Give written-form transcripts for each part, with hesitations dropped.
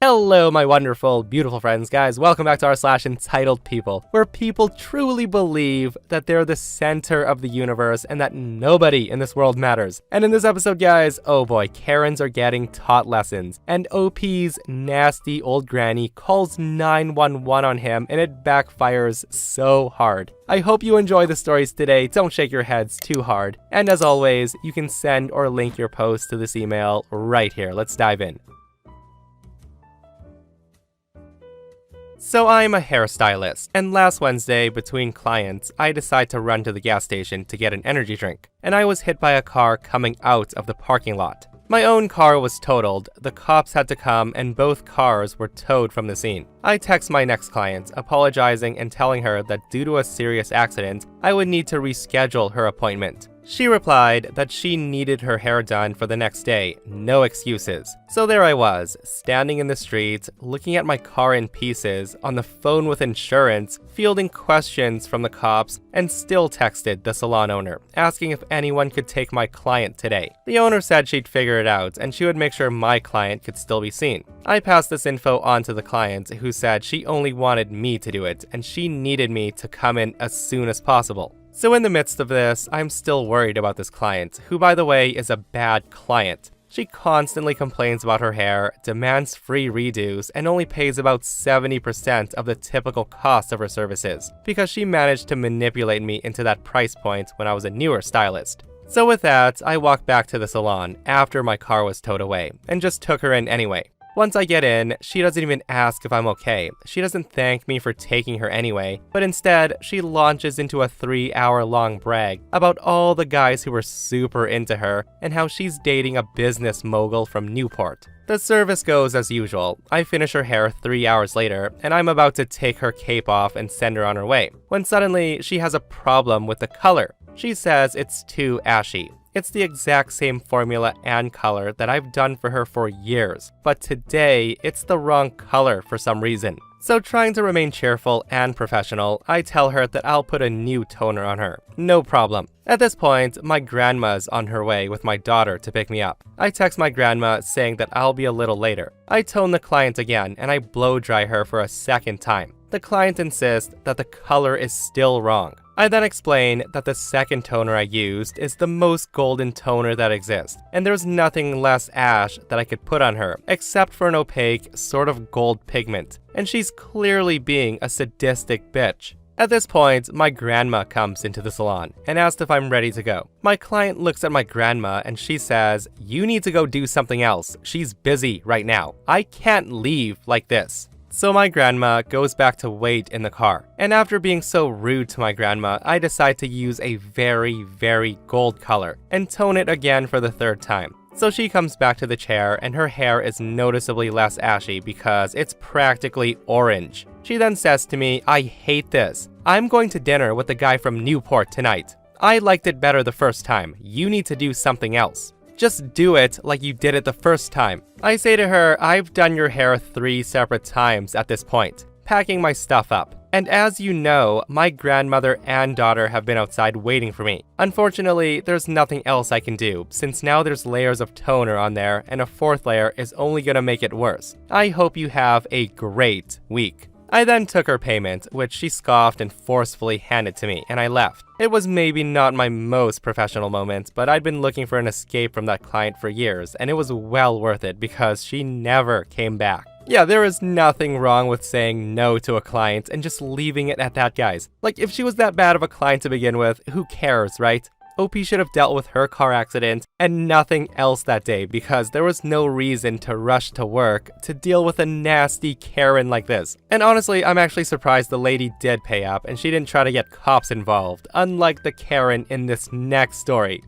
Hello, my wonderful, beautiful friends, guys. Welcome back to r/EntitledPeople, where people truly believe that they're the center of the universe and that nobody in this world matters. And in this episode, guys, oh boy, Karens are getting taught lessons, and OP's nasty old granny calls 911 on him, and it backfires so hard. I hope you enjoy the stories today. Don't shake your heads too hard. And as always, you can send or link your post to this email right here. Let's dive in. So I'm a hairstylist, and last Wednesday, between clients, I decide to run to the gas station to get an energy drink, and I was hit by a car coming out of the parking lot. My own car was totaled, the cops had to come, and both cars were towed from the scene. I text my next client, apologizing and telling her that due to a serious accident, I would need to reschedule her appointment. She replied that she needed her hair done for the next day, no excuses. So there I was, standing in the street, looking at my car in pieces, on the phone with insurance, fielding questions from the cops, and still texted the salon owner, asking if anyone could take my client today. The owner said she'd figure it out, and she would make sure my client could still be seen. I passed this info on to the client, who said she only wanted me to do it, and she needed me to come in as soon as possible. So in the midst of this, I'm still worried about this client, who by the way is a bad client. She constantly complains about her hair, demands free redos, and only pays about 70% of the typical cost of her services, because she managed to manipulate me into that price point when I was a newer stylist. So with that, I walked back to the salon after my car was towed away, and just took her in anyway. Once I get in, she doesn't even ask if I'm okay. She doesn't thank me for taking her anyway, but instead, she launches into a 3-hour-long brag about all the guys who were super into her and how she's dating a business mogul from Newport. The service goes as usual. I finish her hair 3 hours later, and I'm about to take her cape off and send her on her way, when suddenly she has a problem with the color. She says it's too ashy. It's the exact same formula and color that I've done for her for years, but today it's the wrong color for some reason. So trying to remain cheerful and professional, I tell her that I'll put a new toner on her. No problem. At this point, my grandma's on her way with my daughter to pick me up. I text my grandma saying that I'll be a little later. I tone the client again and I blow dry her for a second time. The client insists that the color is still wrong. I then explain that the second toner I used is the most golden toner that exists, and there's nothing less ash that I could put on her, except for an opaque, sort of gold pigment, and she's clearly being a sadistic bitch. At this point, my grandma comes into the salon and asks if I'm ready to go. My client looks at my grandma and she says, "You need to go do something else. She's busy right now. I can't leave like this." So my grandma goes back to wait in the car. And after being so rude to my grandma, I decide to use a very, very gold color and tone it again for the third time. So she comes back to the chair and her hair is noticeably less ashy because it's practically orange. She then says to me, "I hate this. I'm going to dinner with the guy from Newport tonight. I liked it better the first time. You need to do something else. Just do it like you did it the first time." I say to her, "I've done your hair 3 separate times at this point, packing my stuff up. And as you know, my grandmother and daughter have been outside waiting for me. Unfortunately, there's nothing else I can do, since now there's layers of toner on there and a 4th layer is only gonna make it worse. I hope you have a great week." I then took her payment, which she scoffed and forcefully handed to me, and I left. It was maybe not my most professional moment, but I'd been looking for an escape from that client for years, and it was well worth it because she never came back. Yeah, there is nothing wrong with saying no to a client and just leaving it at that, guys. Like, if she was that bad of a client to begin with, who cares, right? OP should have dealt with her car accident and nothing else that day because there was no reason to rush to work to deal with a nasty Karen like this. And honestly, I'm actually surprised the lady did pay up and she didn't try to get cops involved, unlike the Karen in this next story.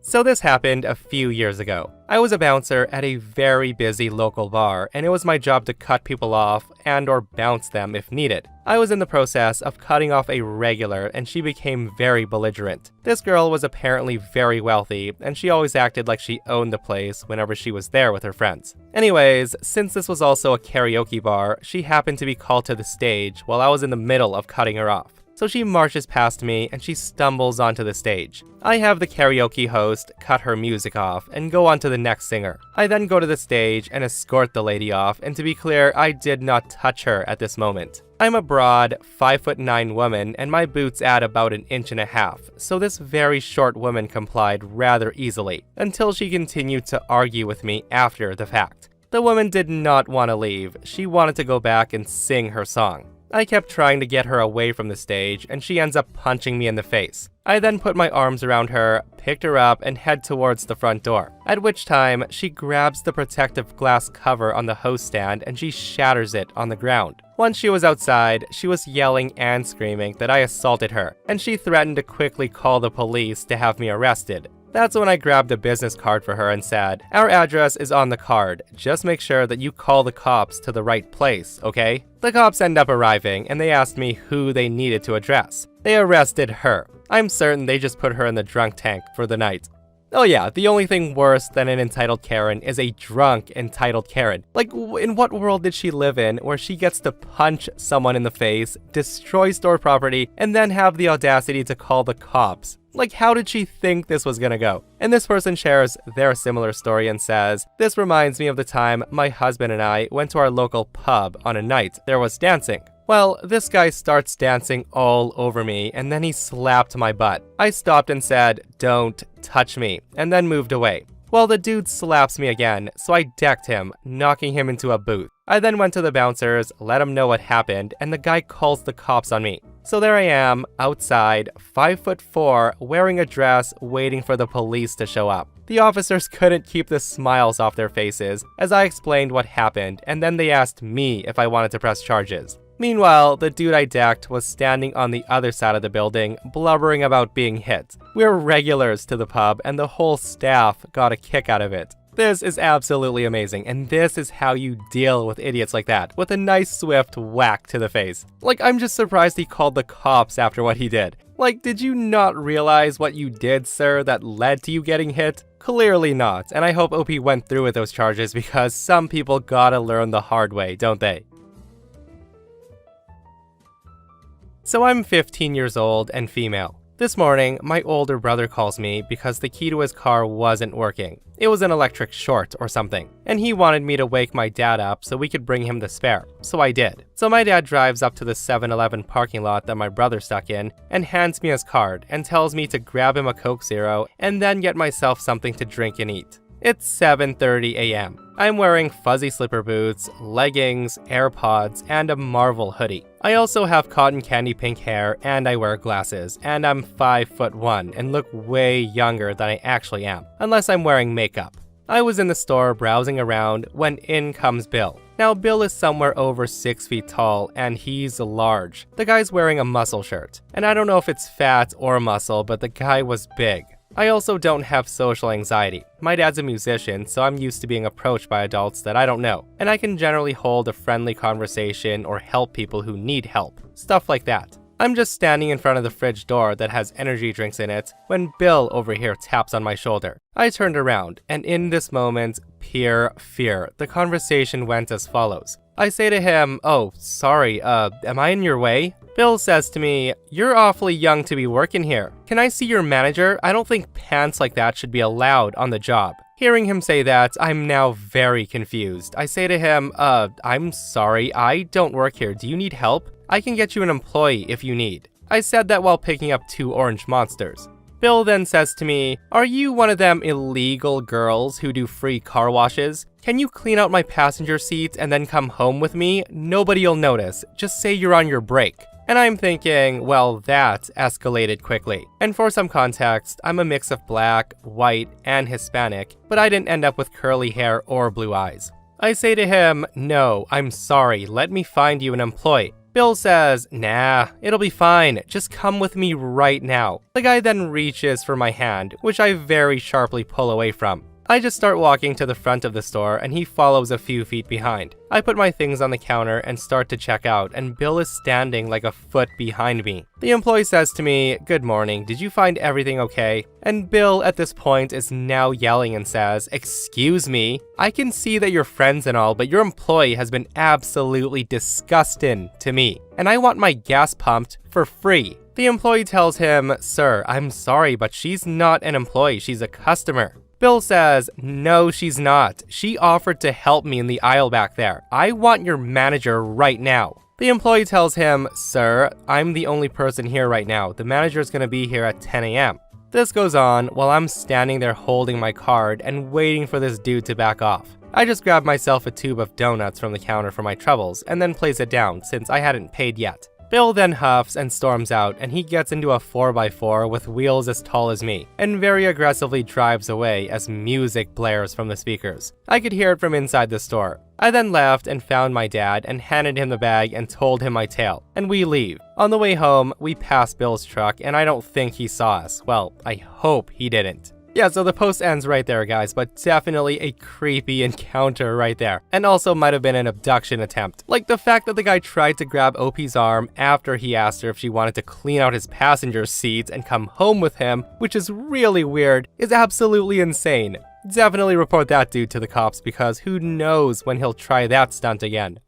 So this happened a few years ago. I was a bouncer at a very busy local bar, and it was my job to cut people off and or bounce them if needed. I was in the process of cutting off a regular, and she became very belligerent. This girl was apparently very wealthy, and she always acted like she owned the place whenever she was there with her friends. Anyways, since this was also a karaoke bar, she happened to be called to the stage while I was in the middle of cutting her off. so she marches past me and she stumbles onto the stage. I have the karaoke host cut her music off and go on to the next singer. I then go to the stage and escort the lady off, and to be clear, I did not touch her at this moment. I'm a broad, 5'9" woman, and my boots add about 1.5 inches, so this very short woman complied rather easily, until she continued to argue with me after the fact. The woman did not want to leave, she wanted to go back and sing her song. I kept trying to get her away from the stage, and she ends up punching me in the face. I then put my arms around her, picked her up, and head towards the front door, at which time she grabs the protective glass cover on the host stand and she shatters it on the ground. Once she was outside, she was yelling and screaming that I assaulted her, and she threatened to quickly call the police to have me arrested. That's when I grabbed a business card for her and said, "Our address is on the card, just make sure that you call the cops to the right place, okay?" The cops end up arriving, and they asked me who they needed to address. They arrested her. I'm certain they just put her in the drunk tank for the night. Oh yeah, the only thing worse than an entitled Karen is a drunk entitled Karen. Like, in what world did she live in where she gets to punch someone in the face, destroy store property, and then have the audacity to call the cops? Like, how did she think this was gonna go? And this person shares their similar story and says, "This reminds me of the time my husband and I went to our local pub on a night there was dancing. Well, this guy starts dancing all over me, and then he slapped my butt. I stopped and said, 'Don't touch me,' and then moved away. Well, the dude slaps me again, so I decked him, knocking him into a booth. I then went to the bouncers, let him know what happened, and the guy calls the cops on me. So there I am, outside, 5'4", wearing a dress, waiting for the police to show up. The officers couldn't keep the smiles off their faces as I explained what happened, and then they asked me if I wanted to press charges. Meanwhile, the dude I decked was standing on the other side of the building, blubbering about being hit. We're regulars to the pub, and the whole staff got a kick out of it. This is absolutely amazing, and this is how you deal with idiots like that, with a nice swift whack to the face. Like, I'm just surprised he called the cops after what he did. Like, did you not realize what you did, sir, that led to you getting hit? Clearly not, and I hope OP went through with those charges because some people gotta learn the hard way, don't they? So I'm 15 years old and female. This morning, my older brother calls me because the key to his car wasn't working. It was an electric short or something, and he wanted me to wake my dad up so we could bring him the spare, so I did. So my dad drives up to the 7-Eleven parking lot that my brother stuck in and hands me his card and tells me to grab him a Coke Zero and then get myself something to drink and eat. It's 7:30 a.m. I'm wearing fuzzy slipper boots, leggings, AirPods, and a Marvel hoodie. I also have cotton candy pink hair and I wear glasses, and I'm 5'1" and look way younger than I actually am, unless I'm wearing makeup. I was in the store browsing around when in comes Bill. Now Bill is somewhere over 6 feet tall and he's large. The guy's wearing a muscle shirt, and I don't know if it's fat or muscle, but the guy was big. I also don't have social anxiety. My dad's a musician, so I'm used to being approached by adults that I don't know, and I can generally hold a friendly conversation or help people who need help. Stuff like that. I'm just standing in front of the fridge door that has energy drinks in it when Bill over here taps on my shoulder. I turned around, and in this moment, pure fear. The conversation went as follows. I say to him, "Oh, sorry, am I in your way?" Bill says to me, "You're awfully young to be working here. Can I see your manager? I don't think pants like that should be allowed on the job." Hearing him say that, I'm now very confused. I say to him, I'm sorry, I don't work here. Do you need help? I can get you an employee if you need." I said that while picking up 2 orange monsters. Bill then says to me, "Are you one of them illegal girls who do free car washes? Can you clean out my passenger seat and then come home with me? Nobody'll notice. Just say you're on your break." And I'm thinking, well, that escalated quickly. And for some context, I'm a mix of black, white, and Hispanic, but I didn't end up with curly hair or blue eyes. I say to him, "No, I'm sorry, let me find you an employee." Bill says, "Nah, it'll be fine, just come with me right now." The guy then reaches for my hand, which I very sharply pull away from. I just start walking to the front of the store and he follows a few feet behind. I put my things on the counter and start to check out, and Bill is standing like a foot behind me. The employee says to me, "Good morning, did you find everything okay?" And Bill at this point is now yelling and says, "Excuse me, I can see that you're friends and all, but your employee has been absolutely disgusting to me, and I want my gas pumped for free." The employee tells him, "Sir, I'm sorry, but she's not an employee, she's a customer." Bill says, "No, she's not. She offered to help me in the aisle back there. I want your manager right now." The employee tells him, "Sir, I'm the only person here right now. The manager's gonna be here at 10 a.m. This goes on while I'm standing there holding my card and waiting for this dude to back off. I just grab myself a tube of donuts from the counter for my troubles and then place it down since I hadn't paid yet. Bill then huffs and storms out, and he gets into a 4x4 with wheels as tall as me, and very aggressively drives away as music blares from the speakers. I could hear it from inside the store. I then left and found my dad and handed him the bag and told him my tale, and we leave. On the way home, we pass Bill's truck, and I don't think he saw us. Well, I hope he didn't. Yeah, so the post ends right there, guys, but definitely a creepy encounter right there. And also might have been an abduction attempt. Like the fact that the guy tried to grab OP's arm after he asked her if she wanted to clean out his passenger seats and come home with him, which is really weird, is absolutely insane. Definitely report that dude to the cops because who knows when he'll try that stunt again.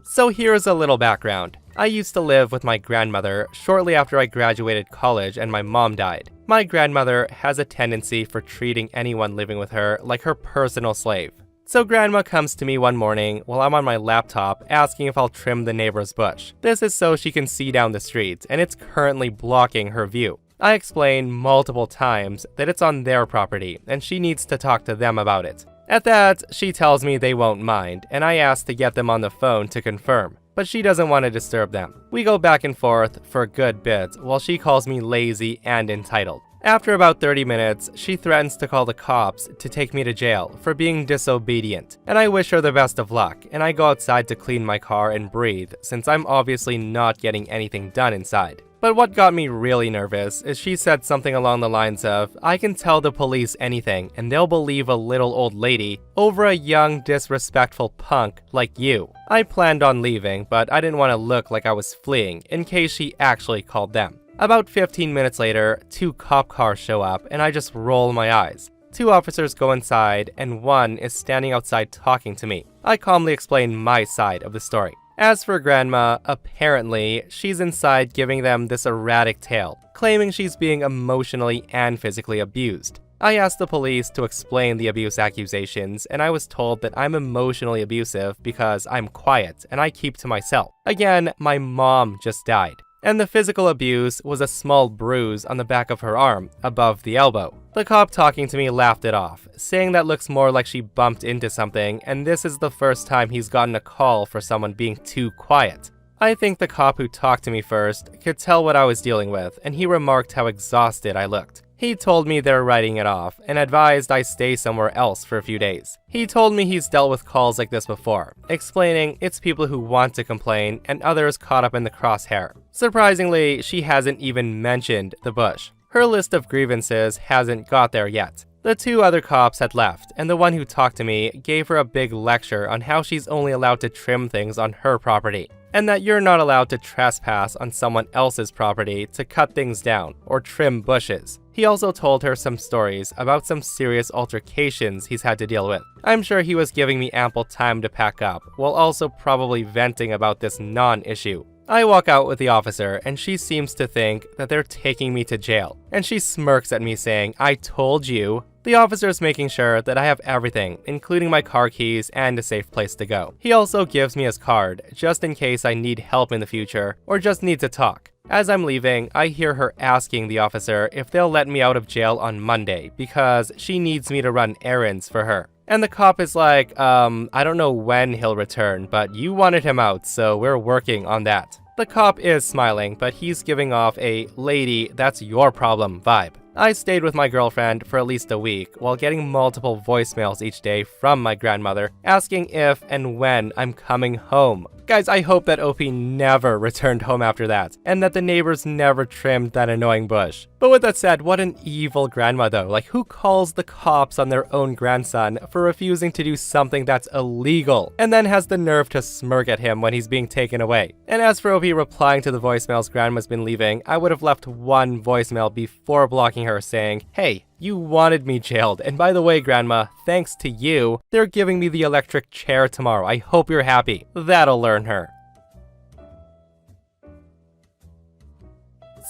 So here's a little background. I used to live with my grandmother shortly after I graduated college and my mom died. My grandmother has a tendency for treating anyone living with her like her personal slave. So grandma comes to me one morning while I'm on my laptop asking if I'll trim the neighbor's bush. This is so she can see down the street, and it's currently blocking her view. I explain multiple times that it's on their property and she needs to talk to them about it. At that, she tells me they won't mind, and I ask to get them on the phone to confirm. But she doesn't want to disturb them. We go back and forth for a good bit while she calls me lazy and entitled. After about 30 minutes, she threatens to call the cops to take me to jail for being disobedient, and I wish her the best of luck, and I go outside to clean my car and breathe since I'm obviously not getting anything done inside. But what got me really nervous is she said something along the lines of, "I can tell the police anything and they'll believe a little old lady over a young, disrespectful punk like you." I planned on leaving, but I didn't want to look like I was fleeing in case she actually called them. About 15 minutes later, 2 cop cars show up and I just roll my eyes. 2 officers go inside and one is standing outside talking to me. I calmly explain my side of the story. As for grandma, apparently, she's inside giving them this erratic tale, claiming she's being emotionally and physically abused. I asked the police to explain the abuse accusations, and I was told that I'm emotionally abusive because I'm quiet and I keep to myself. Again, my mom just died. And the physical abuse was a small bruise on the back of her arm, above the elbow. The cop talking to me laughed it off, saying that looks more like she bumped into something, and this is the first time he's gotten a call for someone being too quiet. I think the cop who talked to me first could tell what I was dealing with, and he remarked how exhausted I looked. He told me they're writing it off, and advised I stay somewhere else for a few days. He told me he's dealt with calls like this before, explaining it's people who want to complain and others caught up in the crosshair. Surprisingly, she hasn't even mentioned the bush. Her list of grievances hasn't got there yet. The 2 other cops had left, and the one who talked to me gave her a big lecture on how she's only allowed to trim things on her property, and that you're not allowed to trespass on someone else's property to cut things down or trim bushes. He also told her some stories about some serious altercations he's had to deal with. I'm sure he was giving me ample time to pack up, while also probably venting about this non-issue. I walk out with the officer, and she seems to think that they're taking me to jail, and she smirks at me saying, "I told you." The officer is making sure that I have everything, including my car keys and a safe place to go. He also gives me his card, just in case I need help in the future, or just need to talk. As I'm leaving, I hear her asking the officer if they'll let me out of jail on Monday, because she needs me to run errands for her. And the cop is like, I don't know when he'll return, but you wanted him out, so we're working on that. The cop is smiling, but he's giving off a "lady, that's your problem" vibe. I stayed with my girlfriend for at least a week while getting multiple voicemails each day from my grandmother asking if and when I'm coming home. Guys, I hope that OP never returned home after that, and that the neighbors never trimmed that annoying bush. But with that said, what an evil grandma though. Like, who calls the cops on their own grandson for refusing to do something that's illegal, and then has the nerve to smirk at him when he's being taken away? And as for OP replying to the voicemails grandma's been leaving, I would have left one voicemail before blocking her saying, "Hey, you wanted me jailed, and by the way, Grandma, thanks to you, they're giving me the electric chair tomorrow. I hope you're happy." That'll learn her.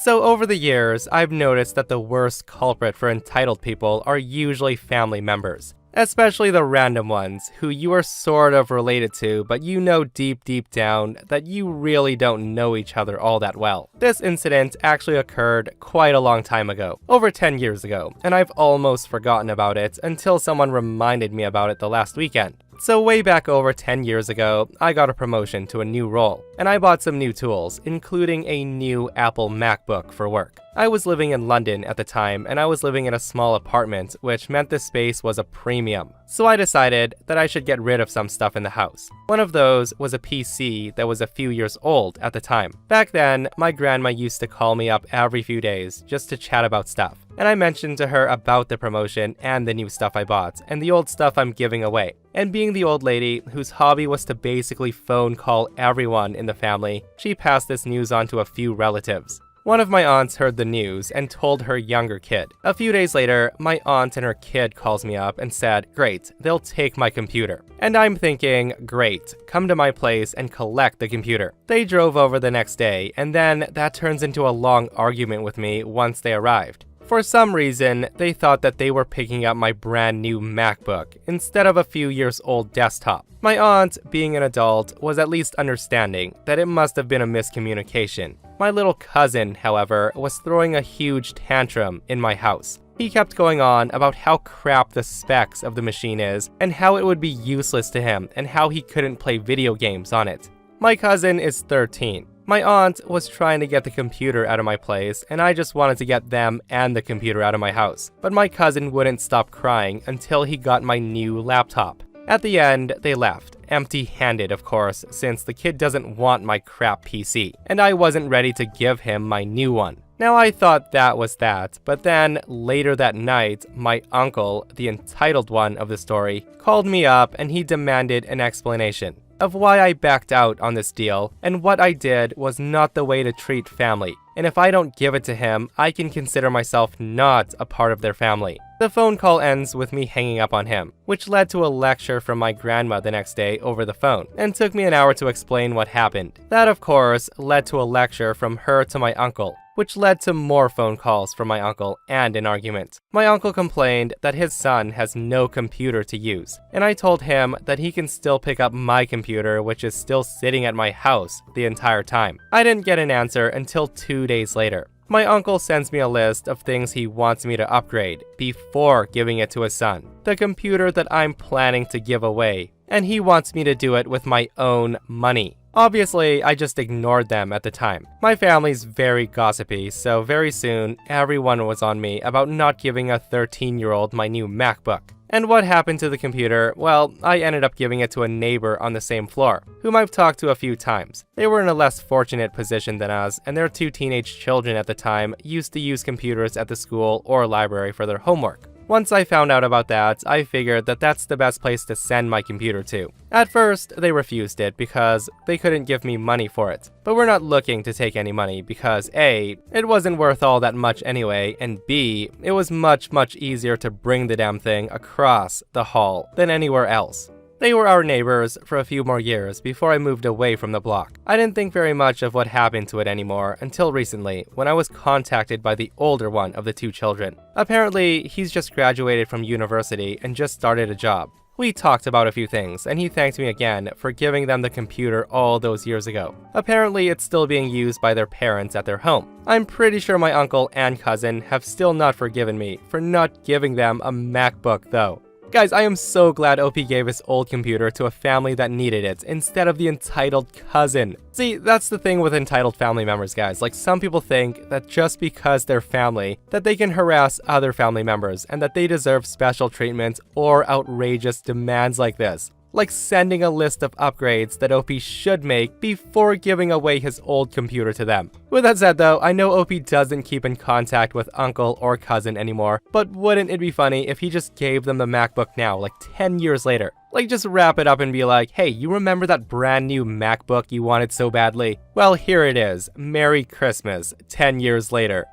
So over the years, I've noticed that the worst culprit for entitled people are usually family members. Especially the random ones, who you are sort of related to, but you know deep down that you really don't know each other all that well. This incident actually occurred quite a long time ago, over 10 years ago, and I've almost forgotten about it until someone reminded me about it the last weekend. So way back over 10 years ago, I got a promotion to a new role, and I bought some new tools, including a new Apple MacBook for work. I was living in London at the time, and I was living in a small apartment, which meant the space was a premium. So I decided that I should get rid of some stuff in the house. One of those was a PC that was a few years old at the time. Back then, my grandma used to call me up every few days just to chat about stuff. And I mentioned to her about the promotion and the new stuff I bought, and the old stuff I'm giving away. And being the old lady whose hobby was to basically phone call everyone in the family, she passed this news on to a few relatives. One of my aunts heard the news and told her younger kid. A few days later, my aunt and her kid calls me up and said, "Great, they'll take my computer." And I'm thinking, great, come to my place and collect the computer. They drove over the next day, and then that turns into a long argument with me once they arrived. For some reason, they thought that they were picking up my brand new MacBook instead of a few years old desktop. My aunt, being an adult, was at least understanding that it must have been a miscommunication. My little cousin, however, was throwing a huge tantrum in my house. He kept going on about how crap the specs of the machine is, and how it would be useless to him, and how he couldn't play video games on it. My cousin is 13. My aunt was trying to get the computer out of my place, and I just wanted to get them and the computer out of my house. But my cousin wouldn't stop crying until he got my new laptop. At the end, they left, empty-handed of course, since the kid doesn't want my crap PC, and I wasn't ready to give him my new one. Now I thought that was that, but then later that night, my uncle, the entitled one of the story, called me up and he demanded an explanation of why I backed out on this deal, and what I did was not the way to treat family. And if I don't give it to him, I can consider myself not a part of their family. The phone call ends with me hanging up on him, which led to a lecture from my grandma the next day over the phone, and took me an hour to explain what happened. That, of course, led to a lecture from her to my uncle, which led to more phone calls from my uncle and an argument. My uncle complained that his son has no computer to use, and I told him that he can still pick up my computer, which is still sitting at my house the entire time. I didn't get an answer until 2 days later. My uncle sends me a list of things he wants me to upgrade before giving it to his son, the computer that I'm planning to give away, and he wants me to do it with my own money. Obviously, I just ignored them at the time. My family's very gossipy, so very soon, everyone was on me about not giving a 13-year-old my new MacBook. And what happened to the computer? Well, I ended up giving it to a neighbor on the same floor, whom I've talked to a few times. They were in a less fortunate position than us, and their 2 teenage children at the time used to use computers at the school or library for their homework. Once I found out about that, I figured that that's the best place to send my computer to. At first, they refused it because they couldn't give me money for it. But we're not looking to take any money because A, it wasn't worth all that much anyway, and B, it was much easier to bring the damn thing across the hall than anywhere else. They were our neighbors for a few more years before I moved away from the block. I didn't think very much of what happened to it anymore until recently, when I was contacted by the older one of the 2 children. Apparently, he's just graduated from university and just started a job. We talked about a few things, and he thanked me again for giving them the computer all those years ago. Apparently, it's still being used by their parents at their home. I'm pretty sure my uncle and cousin have still not forgiven me for not giving them a MacBook though. Guys, I am so glad OP gave his old computer to a family that needed it instead of the entitled cousin. See, that's the thing with entitled family members, guys. Like, some people think that just because they're family, that they can harass other family members and that they deserve special treatment or outrageous demands like this. like sending a list of upgrades that OP should make before giving away his old computer to them. With that said though, I know OP doesn't keep in contact with uncle or cousin anymore, but wouldn't it be funny if he just gave them the MacBook now, like 10 years later? Like just wrap it up and be like, hey, you remember that brand new MacBook you wanted so badly? Well, here it is. Merry Christmas, 10 years later.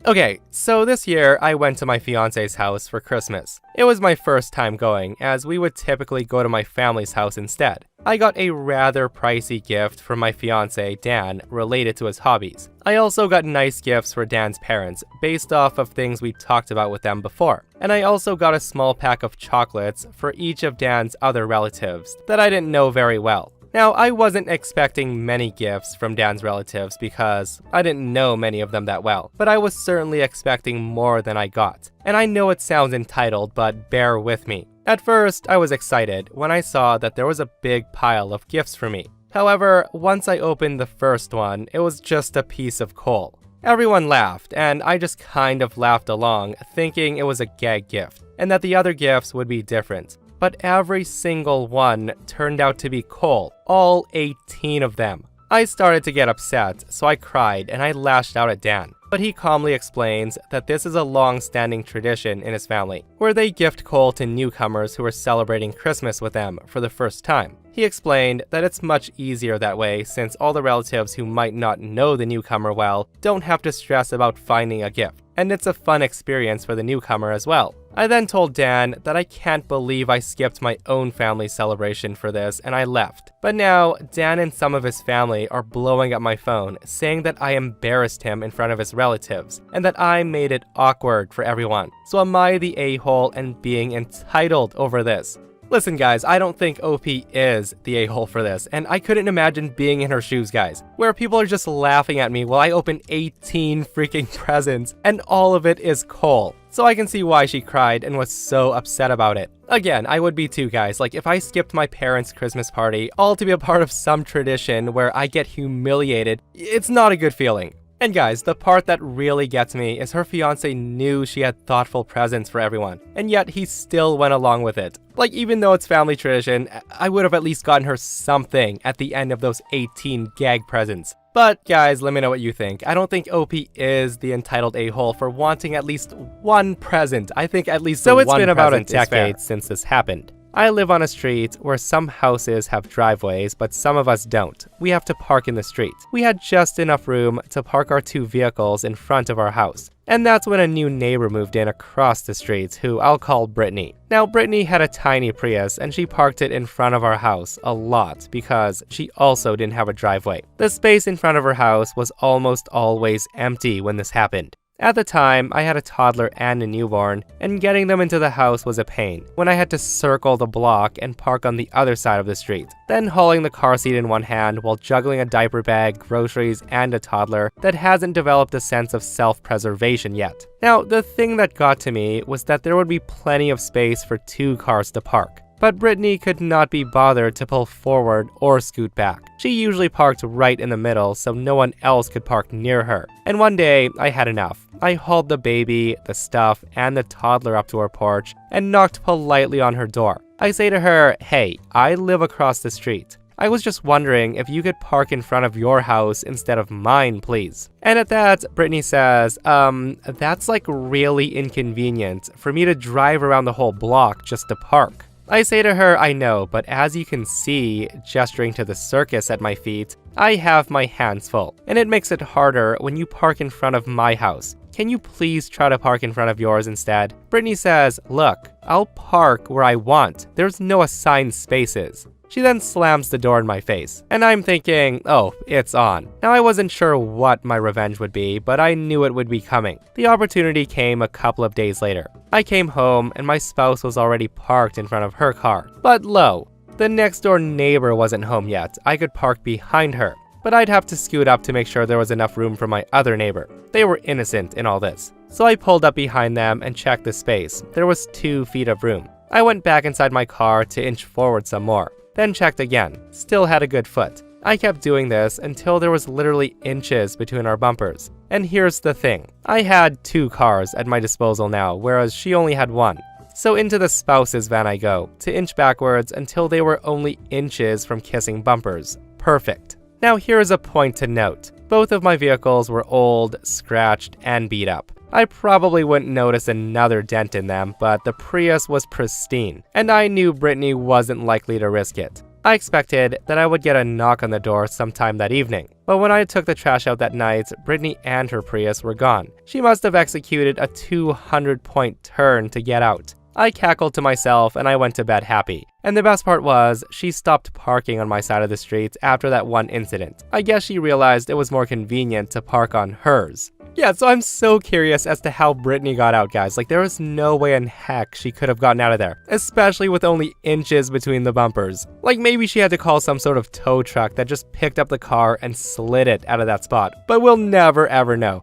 Okay, so this year I went to my fiance's house for Christmas. It was my first time going, as we would typically go to my family's house instead. I got a rather pricey gift from my fiance, Dan, related to his hobbies. I also got nice gifts for Dan's parents, based off of things we talked about with them before. And I also got a small pack of chocolates for each of Dan's other relatives that I didn't know very well. Now, I wasn't expecting many gifts from Dan's relatives because I didn't know many of them that well, but I was certainly expecting more than I got. And I know it sounds entitled, but bear with me. At first, I was excited when I saw that there was a big pile of gifts for me. However, once I opened the first one, it was just a piece of coal. Everyone laughed, and I just kind of laughed along, thinking it was a gag gift, and that the other gifts would be different. But every single one turned out to be coal, all 18 of them. I started to get upset, so I cried and I lashed out at Dan. But he calmly explains that this is a long-standing tradition in his family, where they gift coal to newcomers who are celebrating Christmas with them for the first time. He explained that it's much easier that way since all the relatives who might not know the newcomer well don't have to stress about finding a gift, and it's a fun experience for the newcomer as well. I then told Dan that I can't believe I skipped my own family celebration for this and I left. But now, Dan and some of his family are blowing up my phone, saying that I embarrassed him in front of his relatives, and that I made it awkward for everyone. So am I the a-hole and being entitled over this? Listen guys, I don't think OP is the a-hole for this, and I couldn't imagine being in her shoes, guys, where people are just laughing at me while I open 18 freaking presents, and all of it is coal. So I can see why she cried and was so upset about it. Again, I would be too, guys. Like, if I skipped my parents' Christmas party, all to be a part of some tradition where I get humiliated, it's not a good feeling. And guys, the part that really gets me is her fiance knew she had thoughtful presents for everyone, and yet he still went along with it. Like, even though it's family tradition, I would have at least gotten her something at the end of those 18 gag presents. But guys, let me know what you think. I don't think OP is the entitled a-hole for wanting at least one present. I think at least so. It's been about a decade since this happened. I live on a street where some houses have driveways, but some of us don't. We have to park in the street. We had just enough room to park our 2 vehicles in front of our house. And that's when a new neighbor moved in across the street, who I'll call Brittany. Now, Brittany had a tiny Prius, and she parked it in front of our house a lot because she also didn't have a driveway. The space in front of her house was almost always empty when this happened. At the time, I had a toddler and a newborn, and getting them into the house was a pain, when I had to circle the block and park on the other side of the street, then hauling the car seat in one hand while juggling a diaper bag, groceries, and a toddler that hasn't developed a sense of self-preservation yet. Now, the thing that got to me was that there would be plenty of space for 2 cars to park. But Brittany could not be bothered to pull forward or scoot back. She usually parked right in the middle so no one else could park near her. And one day, I had enough. I hauled the baby, the stuff, and the toddler up to her porch and knocked politely on her door. I say to her, "Hey, I live across the street. I was just wondering if you could park in front of your house instead of mine, please." And at that, Brittany says, that's like really inconvenient for me to drive around the whole block just to park. I say to her, I know, but as you can see, gesturing to the circus at my feet, I have my hands full, and it makes it harder when you park in front of my house. Can you please try to park in front of yours instead? Brittany says, look, I'll park where I want. There's no assigned spaces. She then slams the door in my face, and I'm thinking, oh, it's on. Now, I wasn't sure what my revenge would be, but I knew it would be coming. The opportunity came a couple of days later. I came home, and my spouse was already parked in front of her car. But lo, the next door neighbor wasn't home yet. I could park behind her, but I'd have to scoot up to make sure there was enough room for my other neighbor. They were innocent in all this. So I pulled up behind them and checked the space. There was 2 feet of room. I went back inside my car to inch forward some more. Then checked again, still had a good foot. I kept doing this until there was literally inches between our bumpers. And here's the thing, I had 2 cars at my disposal now, whereas she only had 1. So into the spouse's van I go, to inch backwards until they were only inches from kissing bumpers. Perfect. Now here is a point to note. Both of my vehicles were old, scratched, and beat up. I probably wouldn't notice another dent in them, but the Prius was pristine, and I knew Brittany wasn't likely to risk it. I expected that I would get a knock on the door sometime that evening, but when I took the trash out that night, Brittany and her Prius were gone. She must have executed a 200-point turn to get out. I cackled to myself and I went to bed happy. And the best part was, she stopped parking on my side of the street after that one incident. I guess she realized it was more convenient to park on hers. Yeah, so I'm so curious as to how Brittany got out, guys. Like, there was no way in heck she could have gotten out of there, especially with only inches between the bumpers. Like, maybe she had to call some sort of tow truck that just picked up the car and slid it out of that spot, but we'll never ever know.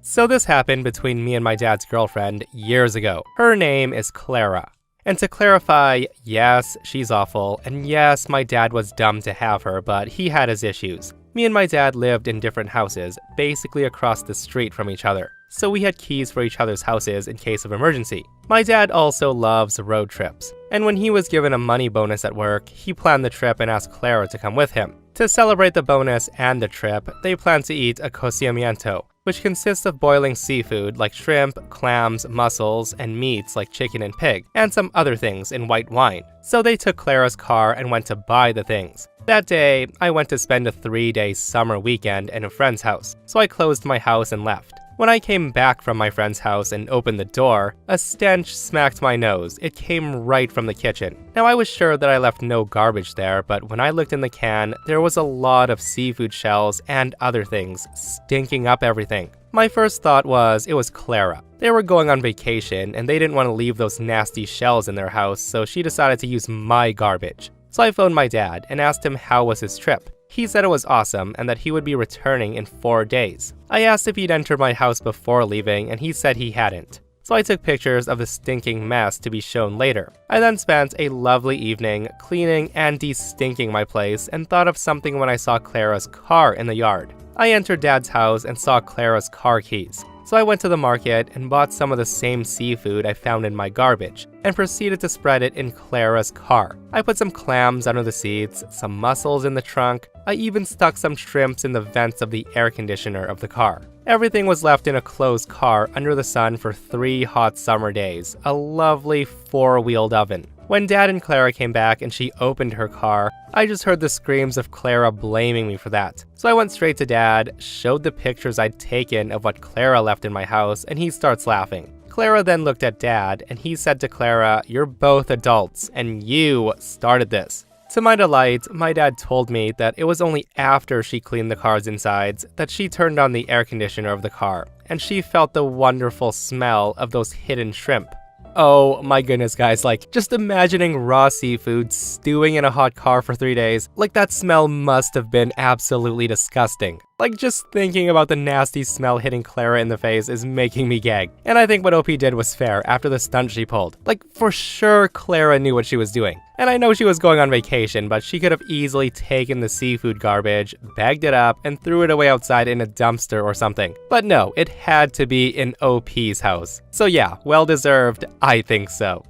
So this happened between me and my dad's girlfriend years ago. Her name is Clara. And to clarify, yes, she's awful, and yes, my dad was dumb to have her, but he had his issues. Me and my dad lived in different houses, basically across the street from each other, so we had keys for each other's houses in case of emergency. My dad also loves road trips, and when he was given a money bonus at work, he planned the trip and asked Clara to come with him. To celebrate the bonus and the trip, they planned to eat accusations, which consists of boiling seafood like shrimp, clams, mussels, and meats like chicken and pig, and some other things in white wine. So they took Clara's car and went to buy the things. That day, I went to spend a 3-day summer weekend in a friend's house, so I closed my house and left. When I came back from my friend's house and opened the door, a stench smacked my nose. It came right from the kitchen. Now I was sure that I left no garbage there, but when I looked in the can, there was a lot of seafood shells and other things, stinking up everything. My first thought was it was Clara. They were going on vacation and they didn't want to leave those nasty shells in their house, so she decided to use my garbage. So I phoned my dad and asked him how was his trip. He said it was awesome and that he would be returning in 4 days. I asked if he'd entered my house before leaving and he said he hadn't. So I took pictures of the stinking mess to be shown later. I then spent a lovely evening cleaning and de-stinking my place and thought of something when I saw Clara's car in the yard. I entered Dad's house and saw Clara's car keys. So I went to the market and bought some of the same seafood I found in my garbage and proceeded to spread it in Clara's car. I put some clams under the seats, some mussels in the trunk. I even stuck some shrimps in the vents of the air conditioner of the car. Everything was left in a closed car under the sun for 3 hot summer days, a lovely 4-wheeled oven. When Dad and Clara came back and she opened her car, I just heard the screams of Clara blaming me for that. So I went straight to Dad, showed the pictures I'd taken of what Clara left in my house, and he starts laughing. Clara then looked at Dad, and he said to Clara, "You're both adults, and you started this." To my delight, my dad told me that it was only after she cleaned the car's insides that she turned on the air conditioner of the car, and she felt the wonderful smell of those hidden shrimp. Oh my goodness, guys, like, just imagining raw seafood stewing in a hot car for 3 days, like, that smell must have been absolutely disgusting. Like, just thinking about the nasty smell hitting Clara in the face is making me gag. And I think what OP did was fair after the stunt she pulled. Like, for sure Clara knew what she was doing. And I know she was going on vacation, but she could have easily taken the seafood garbage, bagged it up, and threw it away outside in a dumpster or something. But no, it had to be in OP's house. So yeah, well deserved, I think so.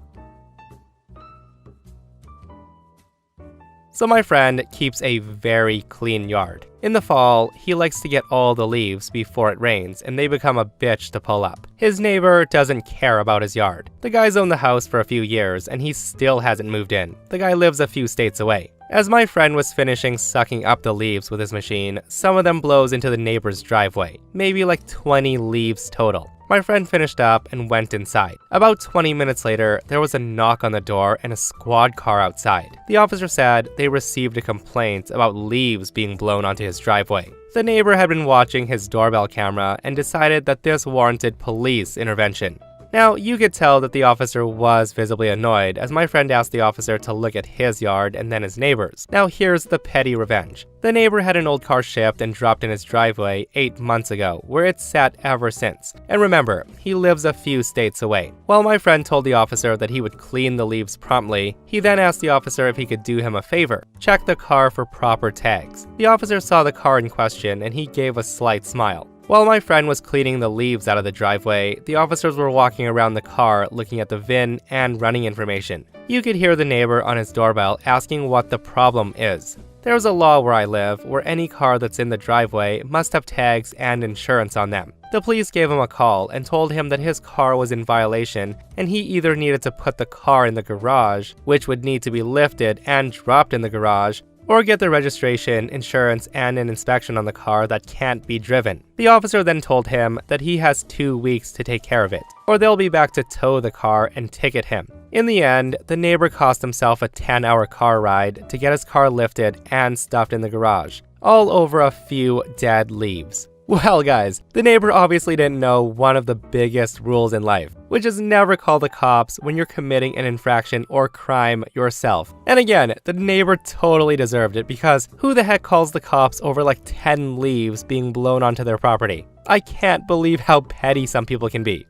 So my friend keeps a very clean yard. In the fall, he likes to get all the leaves before it rains, and they become a bitch to pull up. His neighbor doesn't care about his yard. The guy's owned the house for a few years, and he still hasn't moved in. The guy lives a few states away. As my friend was finishing sucking up the leaves with his machine, some of them blows into the neighbor's driveway. Maybe like 20 leaves total. My friend finished up and went inside. About 20 minutes later, there was a knock on the door and a squad car outside. The officer said they received a complaint about leaves being blown onto his driveway. The neighbor had been watching his doorbell camera and decided that this warranted police intervention. Now, you could tell that the officer was visibly annoyed as my friend asked the officer to look at his yard and then his neighbor's. Now here's the petty revenge. The neighbor had an old car shipped and dropped in his driveway 8 months ago, where it's sat ever since. And remember, he lives a few states away. While my friend told the officer that he would clean the leaves promptly, he then asked the officer if he could do him a favor, check the car for proper tags. The officer saw the car in question and he gave a slight smile. While my friend was cleaning the leaves out of the driveway, the officers were walking around the car looking at the VIN and running information. You could hear the neighbor on his doorbell asking what the problem is. There's a law where I live where any car that's in the driveway must have tags and insurance on them. The police gave him a call and told him that his car was in violation and he either needed to put the car in the garage, which would need to be lifted and dropped in the garage, or get the registration, insurance, and an inspection on the car that can't be driven. The officer then told him that he has 2 weeks to take care of it, or they'll be back to tow the car and ticket him. In the end, the neighbor cost himself a 10-hour car ride to get his car lifted and stuffed in the garage, all over a few dead leaves. Well guys, the neighbor obviously didn't know one of the biggest rules in life, which is never call the cops when you're committing an infraction or crime yourself. And again, the neighbor totally deserved it because who the heck calls the cops over like 10 leaves being blown onto their property? I can't believe how petty some people can be.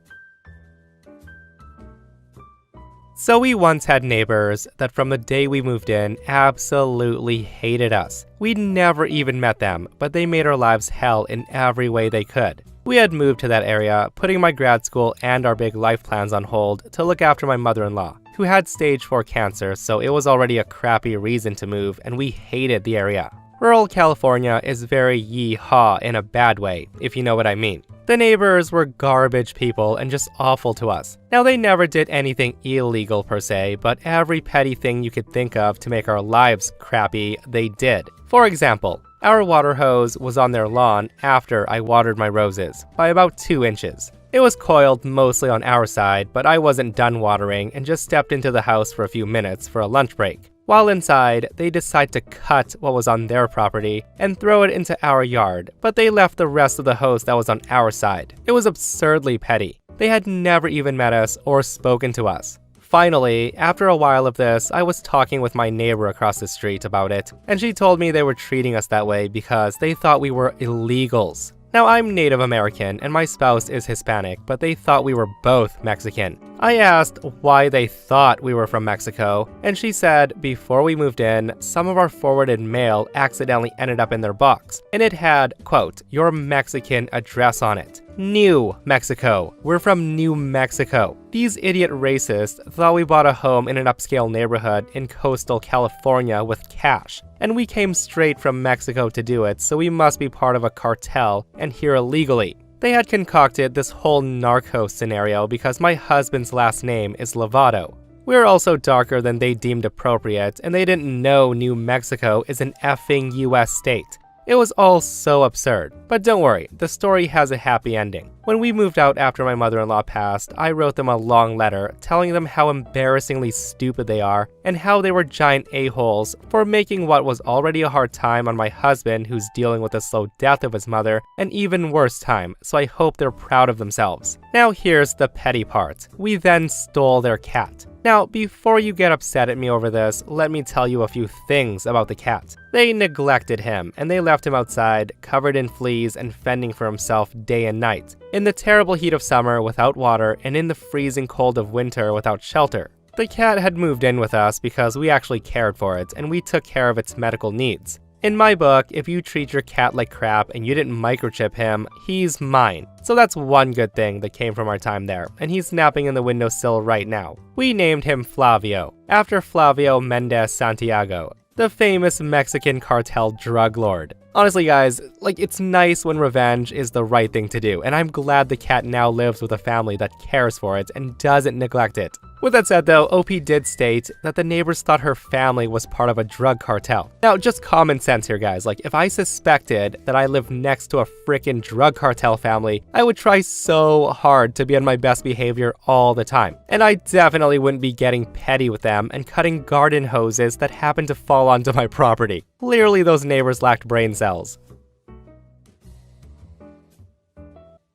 So we once had neighbors that from the day we moved in absolutely hated us. We'd never even met them, but they made our lives hell in every way they could. We had moved to that area, putting my grad school and our big life plans on hold to look after my mother-in-law, who had stage 4 cancer, so it was already a crappy reason to move, and we hated the area. Rural California is very yee-haw in a bad way, if you know what I mean. The neighbors were garbage people and just awful to us. Now, they never did anything illegal per se, but every petty thing you could think of to make our lives crappy, they did. For example, our water hose was on their lawn after I watered my roses, by about 2 inches. It was coiled mostly on our side, but I wasn't done watering and just stepped into the house for a few minutes for a lunch break. While inside, they decided to cut what was on their property and throw it into our yard, but they left the rest of the hose that was on our side. It was absurdly petty. They had never even met us or spoken to us. Finally, after a while of this, I was talking with my neighbor across the street about it, and she told me they were treating us that way because they thought we were illegals. Now, I'm Native American and my spouse is Hispanic, but they thought we were both Mexican. I asked why they thought we were from Mexico, and she said before we moved in, some of our forwarded mail accidentally ended up in their box, and it had, quote, your Mexican address on it. New Mexico. We're from New Mexico. These idiot racists thought we bought a home in an upscale neighborhood in coastal California with cash, and we came straight from Mexico to do it, so we must be part of a cartel and here illegally. They had concocted this whole narco scenario because my husband's last name is Lovato. We're also darker than they deemed appropriate, and they didn't know New Mexico is an effing US state. It was all so absurd. But don't worry, the story has a happy ending. When we moved out after my mother-in-law passed, I wrote them a long letter telling them how embarrassingly stupid they are and how they were giant a-holes for making what was already a hard time on my husband who's dealing with the slow death of his mother an even worse time, so I hope they're proud of themselves. Now here's the petty part. We then stole their cat. Now, before you get upset at me over this, let me tell you a few things about the cat. They neglected him, and they left him outside, covered in fleas and fending for himself day and night, in the terrible heat of summer without water and in the freezing cold of winter without shelter. The cat had moved in with us because we actually cared for it, and we took care of its medical needs. In my book, if you treat your cat like crap and you didn't microchip him, he's mine. So that's one good thing that came from our time there, and he's napping in the windowsill right now. We named him Flavio, after Flavio Mendez Santiago, the famous Mexican cartel drug lord. Honestly guys, it's nice when revenge is the right thing to do, and I'm glad the cat now lives with a family that cares for it and doesn't neglect it. With that said though, OP did state that the neighbors thought her family was part of a drug cartel. Now, just common sense here guys, if I suspected that I lived next to a frickin' drug cartel family, I would try so hard to be on my best behavior all the time. And I definitely wouldn't be getting petty with them and cutting garden hoses that happen to fall onto my property. Clearly those neighbors lacked brain cells.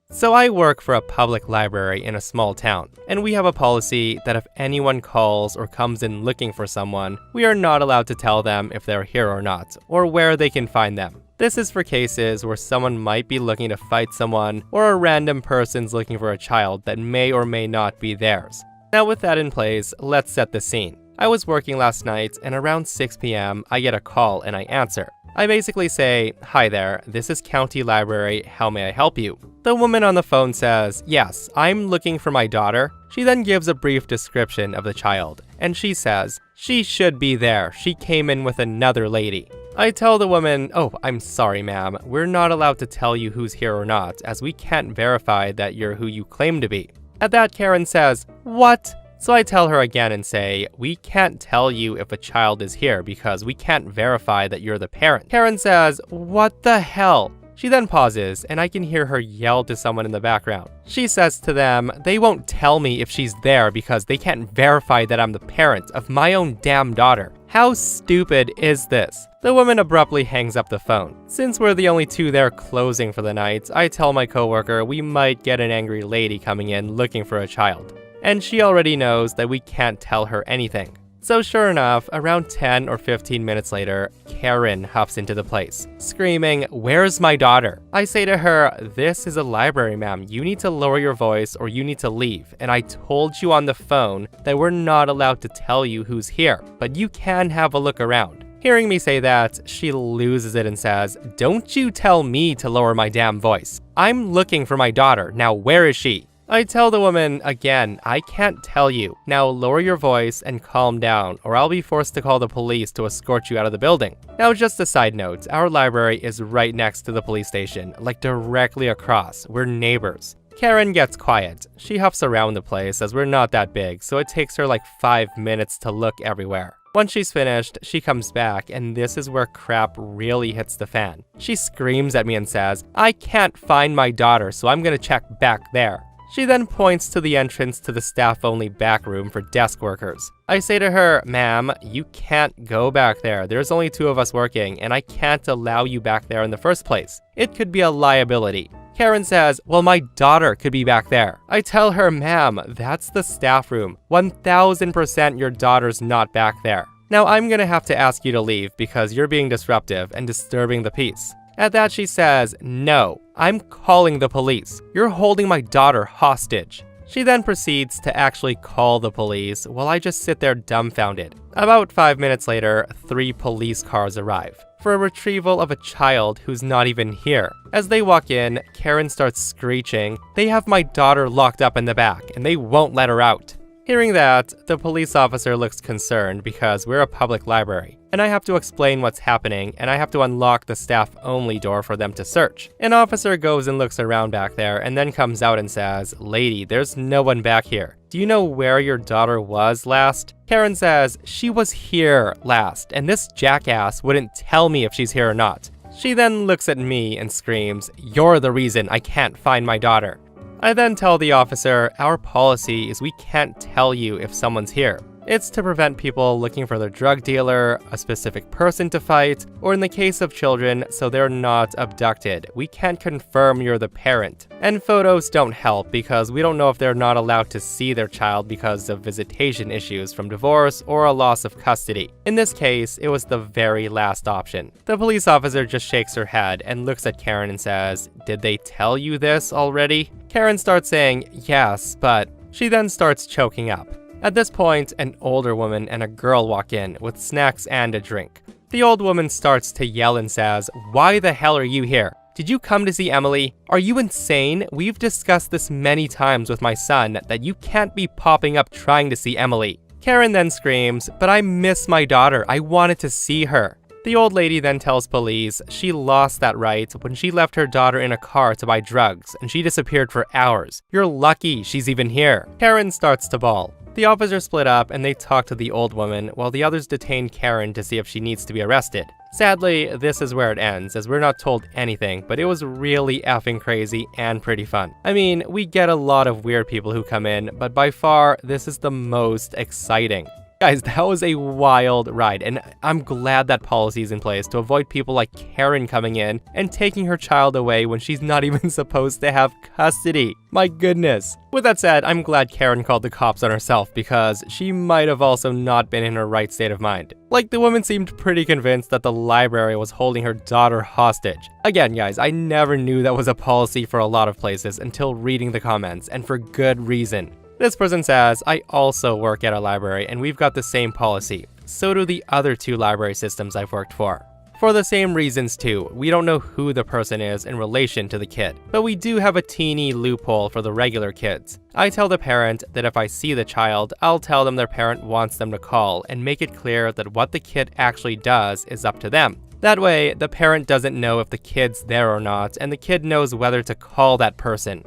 So I work for a public library in a small town, and we have a policy that if anyone calls or comes in looking for someone, we are not allowed to tell them if they're here or not, or where they can find them. This is for cases where someone might be looking to fight someone, or a random person's looking for a child that may or may not be theirs. Now with that in place, let's set the scene. I was working last night, and around 6 p.m. I get a call and I answer. I basically say, "Hi there, this is County Library, how may I help you?" The woman on the phone says, "Yes, I'm looking for my daughter." She then gives a brief description of the child, and she says, "She should be there, she came in with another lady." I tell the woman, "Oh, I'm sorry ma'am, we're not allowed to tell you who's here or not, as we can't verify that you're who you claim to be." At that, Karen says, "What?" So I tell her again and say, "We can't tell you if a child is here because we can't verify that you're the parent." Karen says, "What the hell?" She then pauses, and I can hear her yell to someone in the background. She says to them, "They won't tell me if she's there because they can't verify that I'm the parent of my own damn daughter. How stupid is this?" The woman abruptly hangs up the phone. Since we're the only two there closing for the night, I tell my coworker we might get an angry lady coming in looking for a child. And she already knows that we can't tell her anything. So sure enough, around 10 or 15 minutes later, Karen huffs into the place, screaming, "Where's my daughter?" I say to her, "This is a library, ma'am. You need to lower your voice or you need to leave. And I told you on the phone that we're not allowed to tell you who's here, but you can have a look around." Hearing me say that, she loses it and says, "Don't you tell me to lower my damn voice. I'm looking for my daughter. Now where is she?" I tell the woman again, "I can't tell you. Now lower your voice and calm down, or I'll be forced to call the police to escort you out of the building." Now just a side note, our library is right next to the police station, like directly across. We're neighbors. Karen gets quiet. She huffs around the place as we're not that big, so it takes her like 5 minutes to look everywhere. Once she's finished, she comes back, and this is where crap really hits the fan. She screams at me and says, "I can't find my daughter, so I'm gonna check back there." She then points to the entrance to the staff-only back room for desk workers. I say to her, "Ma'am, you can't go back there. There's only 2 of us working, and I can't allow you back there in the first place. It could be a liability." Karen says, "Well, my daughter could be back there." I tell her, "Ma'am, that's the staff room. 1000% your daughter's not back there. Now I'm gonna have to ask you to leave because you're being disruptive and disturbing the peace." At that she says, "No, I'm calling the police. You're holding my daughter hostage." She then proceeds to actually call the police while I just sit there dumbfounded. About 5 minutes later, 3 police cars arrive for a retrieval of a child who's not even here. As they walk in, Karen starts screeching, "They have my daughter locked up in the back and they won't let her out." Hearing that, the police officer looks concerned because we're a public library, and I have to explain what's happening, and I have to unlock the staff-only door for them to search. An officer goes and looks around back there and then comes out and says, "Lady, there's no one back here. Do you know where your daughter was last?" Karen says, "She was here last, and this jackass wouldn't tell me if she's here or not." She then looks at me and screams, "You're the reason I can't find my daughter." I then tell the officer, "Our policy is we can't tell you if someone's here. It's to prevent people looking for their drug dealer, a specific person to fight, or in the case of children, so they're not abducted. We can't confirm you're the parent." And photos don't help because we don't know if they're not allowed to see their child because of visitation issues from divorce or a loss of custody. In this case, it was the very last option. The police officer just shakes her head and looks at Karen and says, "Did they tell you this already?" Karen starts saying, "Yes, but..." She then starts choking up. At this point, an older woman and a girl walk in with snacks and a drink. The old woman starts to yell and says, "Why the hell are you here? Did you come to see Emily? Are you insane? We've discussed this many times with my son that you can't be popping up trying to see Emily." Karen then screams, "But I miss my daughter. I wanted to see her." The old lady then tells police she lost that right when she left her daughter in a car to buy drugs and she disappeared for hours. You're lucky she's even here. Karen starts to bawl. The officers split up and they talk to the old woman while the others detain Karen to see if she needs to be arrested. Sadly, this is where it ends as we're not told anything, but it was really effing crazy and pretty fun. I mean, we get a lot of weird people who come in, but by far, this is the most exciting. Guys, that was a wild ride, and I'm glad that policy is in place to avoid people like Karen coming in and taking her child away when she's not even supposed to have custody. My goodness. With that said, I'm glad Karen called the cops on herself because she might have also not been in her right state of mind. Like, the woman seemed pretty convinced that the library was holding her daughter hostage. Again, guys, I never knew that was a policy for a lot of places until reading the comments, and for good reason. This person says, "I also work at a library and we've got the same policy. So do the other 2 library systems I've worked for." For the same reasons too, we don't know who the person is in relation to the kid, but we do have a teeny loophole for the regular kids. I tell the parent that if I see the child, I'll tell them their parent wants them to call and make it clear that what the kid actually does is up to them. That way, the parent doesn't know if the kid's there or not, and the kid knows whether to call that person.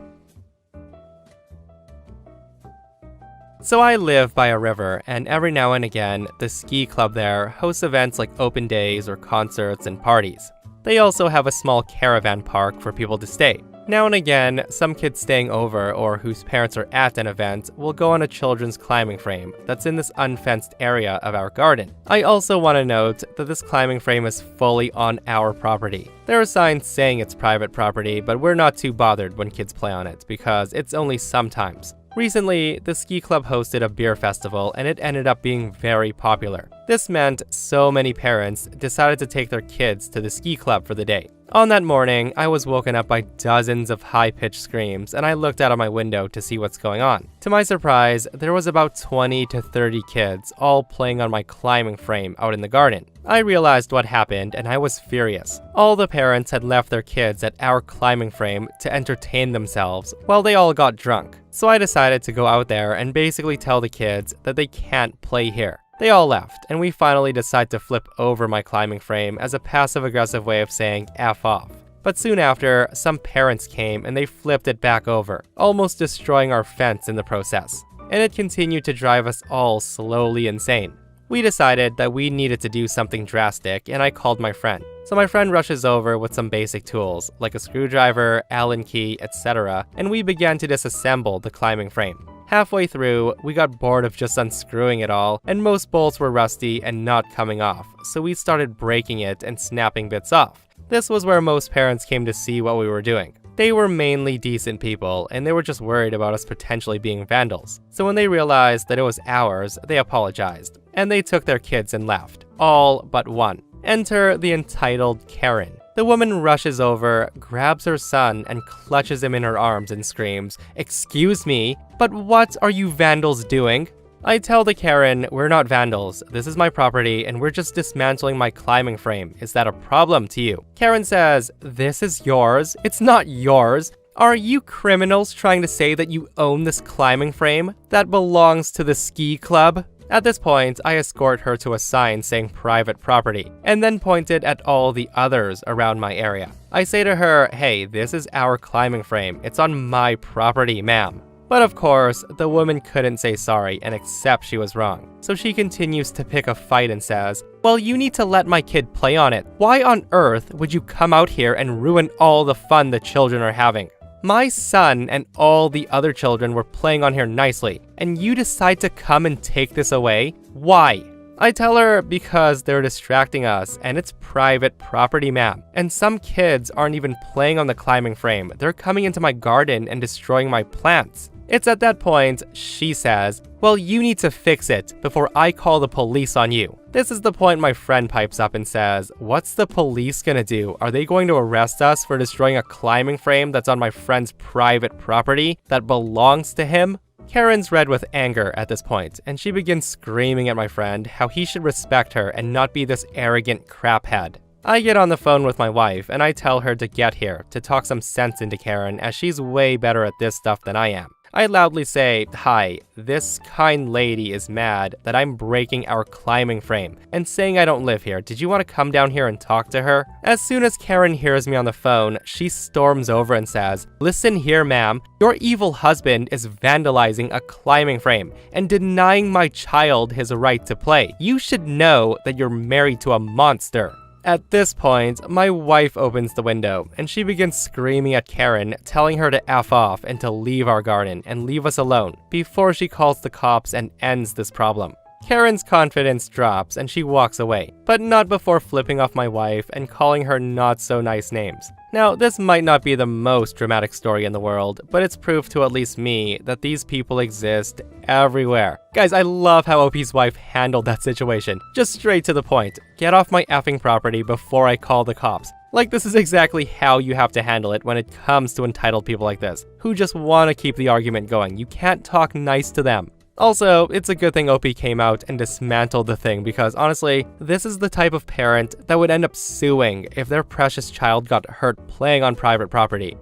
So I live by a river, and every now and again, the ski club there hosts events like open days or concerts and parties. They also have a small caravan park for people to stay. Now and again, some kids staying over or whose parents are at an event will go on a children's climbing frame that's in this unfenced area of our garden. I also want to note that this climbing frame is fully on our property. There are signs saying it's private property, but we're not too bothered when kids play on it because it's only sometimes. Recently, the ski club hosted a beer festival and it ended up being very popular. This meant so many parents decided to take their kids to the ski club for the day. On that morning, I was woken up by dozens of high-pitched screams and I looked out of my window to see what's going on. To my surprise, there was about 20 to 30 kids all playing on my climbing frame out in the garden. I realized what happened and I was furious. All the parents had left their kids at our climbing frame to entertain themselves while they all got drunk. So I decided to go out there and basically tell the kids that they can't play here. They all left, and we finally decided to flip over my climbing frame as a passive-aggressive way of saying F off. But soon after, some parents came and they flipped it back over, almost destroying our fence in the process. And it continued to drive us all slowly insane. We decided that we needed to do something drastic, and I called my friend. So my friend rushes over with some basic tools, like a screwdriver, Allen key, etc., and we began to disassemble the climbing frame. Halfway through, we got bored of just unscrewing it all, and most bolts were rusty and not coming off, so we started breaking it and snapping bits off. This was where most parents came to see what we were doing. They were mainly decent people, and they were just worried about us potentially being vandals. So when they realized that it was ours, they apologized, and they took their kids and left. All but one. Enter the entitled Karen. The woman rushes over, grabs her son, and clutches him in her arms and screams, "Excuse me, but what are you vandals doing?" I tell the Karen, "We're not vandals. This is my property, and we're just dismantling my climbing frame. Is that a problem to you?" Karen says, "This is yours? It's not yours. Are you criminals trying to say that you own this climbing frame that belongs to the ski club?" At this point, I escort her to a sign saying private property, and then pointed at all the others around my area. I say to her, "Hey, this is our climbing frame. It's on my property, ma'am." But of course, the woman couldn't say sorry and accept she was wrong. So she continues to pick a fight and says, "Well, you need to let my kid play on it. Why on earth would you come out here and ruin all the fun the children are having? My son and all the other children were playing on here nicely, and you decide to come and take this away? Why?" I tell her because they're distracting us and it's private property, ma'am. And some kids aren't even playing on the climbing frame. They're coming into my garden and destroying my plants. It's at that point she says, "Well, you need to fix it before I call the police on you." This is the point my friend pipes up and says, "What's the police gonna do? Are they going to arrest us for destroying a climbing frame that's on my friend's private property that belongs to him?" Karen's red with anger at this point, and she begins screaming at my friend how he should respect her and not be this arrogant craphead. I get on the phone with my wife and I tell her to get here to talk some sense into Karen as she's way better at this stuff than I am. I loudly say, "Hi, this kind lady is mad that I'm breaking our climbing frame and saying I don't live here. Did you want to come down here and talk to her?" As soon as Karen hears me on the phone, she storms over and says, "Listen here, ma'am. Your evil husband is vandalizing a climbing frame and denying my child his right to play. You should know that you're married to a monster." At this point, my wife opens the window and she begins screaming at Karen, telling her to F off and to leave our garden and leave us alone before she calls the cops and ends this problem. Karen's confidence drops and she walks away, but not before flipping off my wife and calling her not so nice names. Now, this might not be the most dramatic story in the world, but it's proof to at least me that these people exist everywhere. Guys, I love how OP's wife handled that situation. Just straight to the point. Get off my effing property before I call the cops. Like, this is exactly how you have to handle it when it comes to entitled people like this, who just want to keep the argument going. You can't talk nice to them. Also, it's a good thing OP came out and dismantled the thing because honestly, this is the type of parent that would end up suing if their precious child got hurt playing on private property.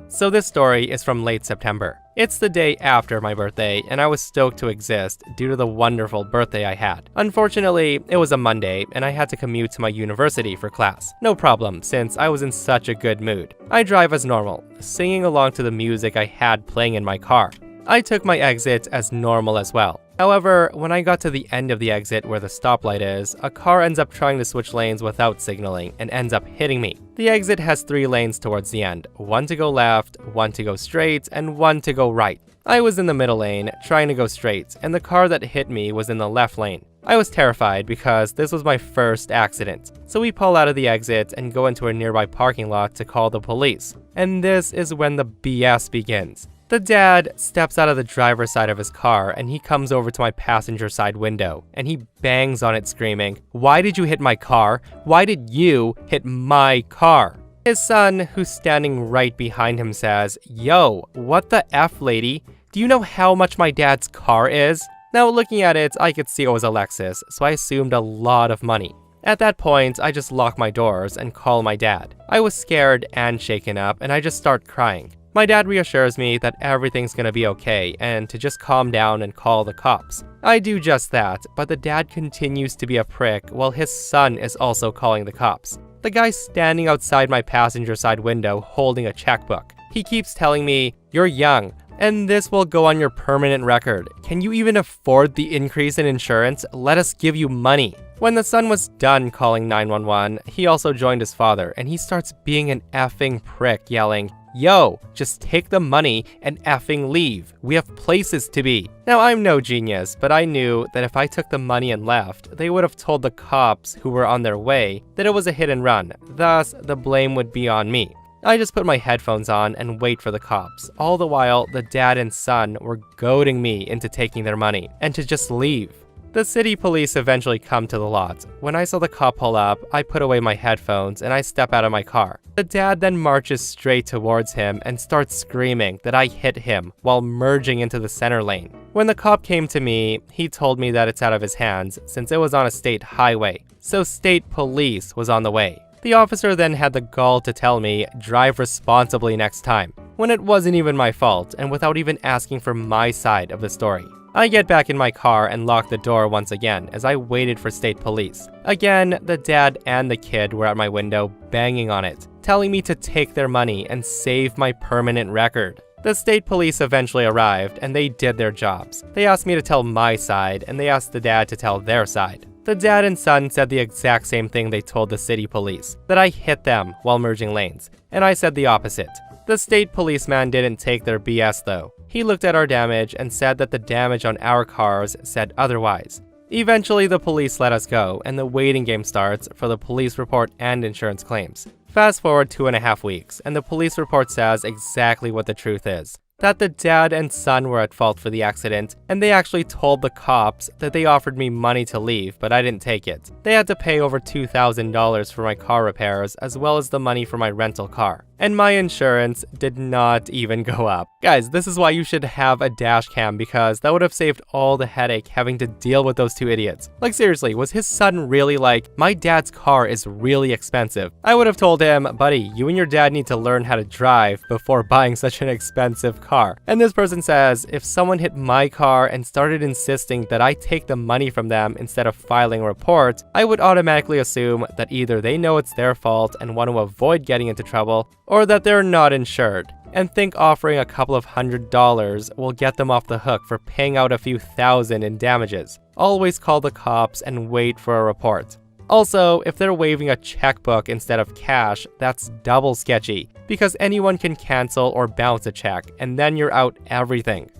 So this story is from late September. It's the day after my birthday, and I was stoked to exist due to the wonderful birthday I had. Unfortunately, it was a Monday, and I had to commute to my university for class. No problem, since I was in such a good mood. I drive as normal, singing along to the music I had playing in my car. I took my exit as normal as well. However, when I got to the end of the exit where the stoplight is, a car ends up trying to switch lanes without signaling and ends up hitting me. The exit has 3 lanes towards the end, 1 to go left, 1 to go straight, and 1 to go right. I was in the middle lane, trying to go straight, and the car that hit me was in the left lane. I was terrified because this was my first accident. So we pull out of the exit and go into a nearby parking lot to call the police. And this is when the BS begins. The dad steps out of the driver's side of his car and he comes over to my passenger side window and he bangs on it screaming, "Why did you hit my car? Why did you hit my car?" His son, who's standing right behind him, says, "Yo, what the F, lady? Do you know how much my dad's car is?" Now looking at it, I could see it was a Lexus, so I assumed a lot of money. At that point, I just lock my doors and call my dad. I was scared and shaken up and I just start crying. My dad reassures me that everything's gonna be okay and to just calm down and call the cops. I do just that, but the dad continues to be a prick while his son is also calling the cops. The guy's standing outside my passenger side window holding a checkbook. He keeps telling me, "You're young, and this will go on your permanent record. Can you even afford the increase in insurance? Let us give you money." When the son was done calling 911, he also joined his father and he starts being an effing prick, yelling, "Yo, just take the money and effing leave. We have places to be." Now, I'm no genius, but I knew that if I took the money and left, they would have told the cops who were on their way that it was a hit and run. Thus, the blame would be on me. I just put my headphones on and wait for the cops. All the while, the dad and son were goading me into taking their money and to just leave. The city police eventually come to the lot. When I saw the cop pull up, I put away my headphones and I step out of my car. The dad then marches straight towards him and starts screaming that I hit him while merging into the center lane. When the cop came to me, he told me that it's out of his hands since it was on a state highway, so state police was on the way. The officer then had the gall to tell me, "Drive responsibly next time," when it wasn't even my fault and without even asking for my side of the story. I get back in my car and lock the door once again as I waited for state police. Again, the dad and the kid were at my window banging on it, telling me to take their money and save my permanent record. The state police eventually arrived and they did their jobs. They asked me to tell my side and they asked the dad to tell their side. The dad and son said the exact same thing they told the city police, that I hit them while merging lanes, and I said the opposite. The state policeman didn't take their BS though. He looked at our damage and said that the damage on our cars said otherwise. Eventually, the police let us go, and the waiting game starts for the police report and insurance claims. Fast forward 2.5 weeks, and the police report says exactly what the truth is. That the dad and son were at fault for the accident, and they actually told the cops that they offered me money to leave, but I didn't take it. They had to pay over $2,000 for my car repairs, as well as the money for my rental car. And my insurance did not even go up. Guys, this is why you should have a dash cam, because that would have saved all the headache having to deal with those two idiots. Like seriously, was his son really like, "My dad's car is really expensive"? I would have told him, "Buddy, you and your dad need to learn how to drive before buying such an expensive car." And this person says, if someone hit my car and started insisting that I take the money from them instead of filing a report, I would automatically assume that either they know it's their fault and want to avoid getting into trouble, or that they're not insured, and think offering a couple of $100 will get them off the hook for paying out a few thousand in damages. Always call the cops and wait for a report. Also, if they're waiving a checkbook instead of cash, that's double sketchy, because anyone can cancel or bounce a check, and then you're out everything.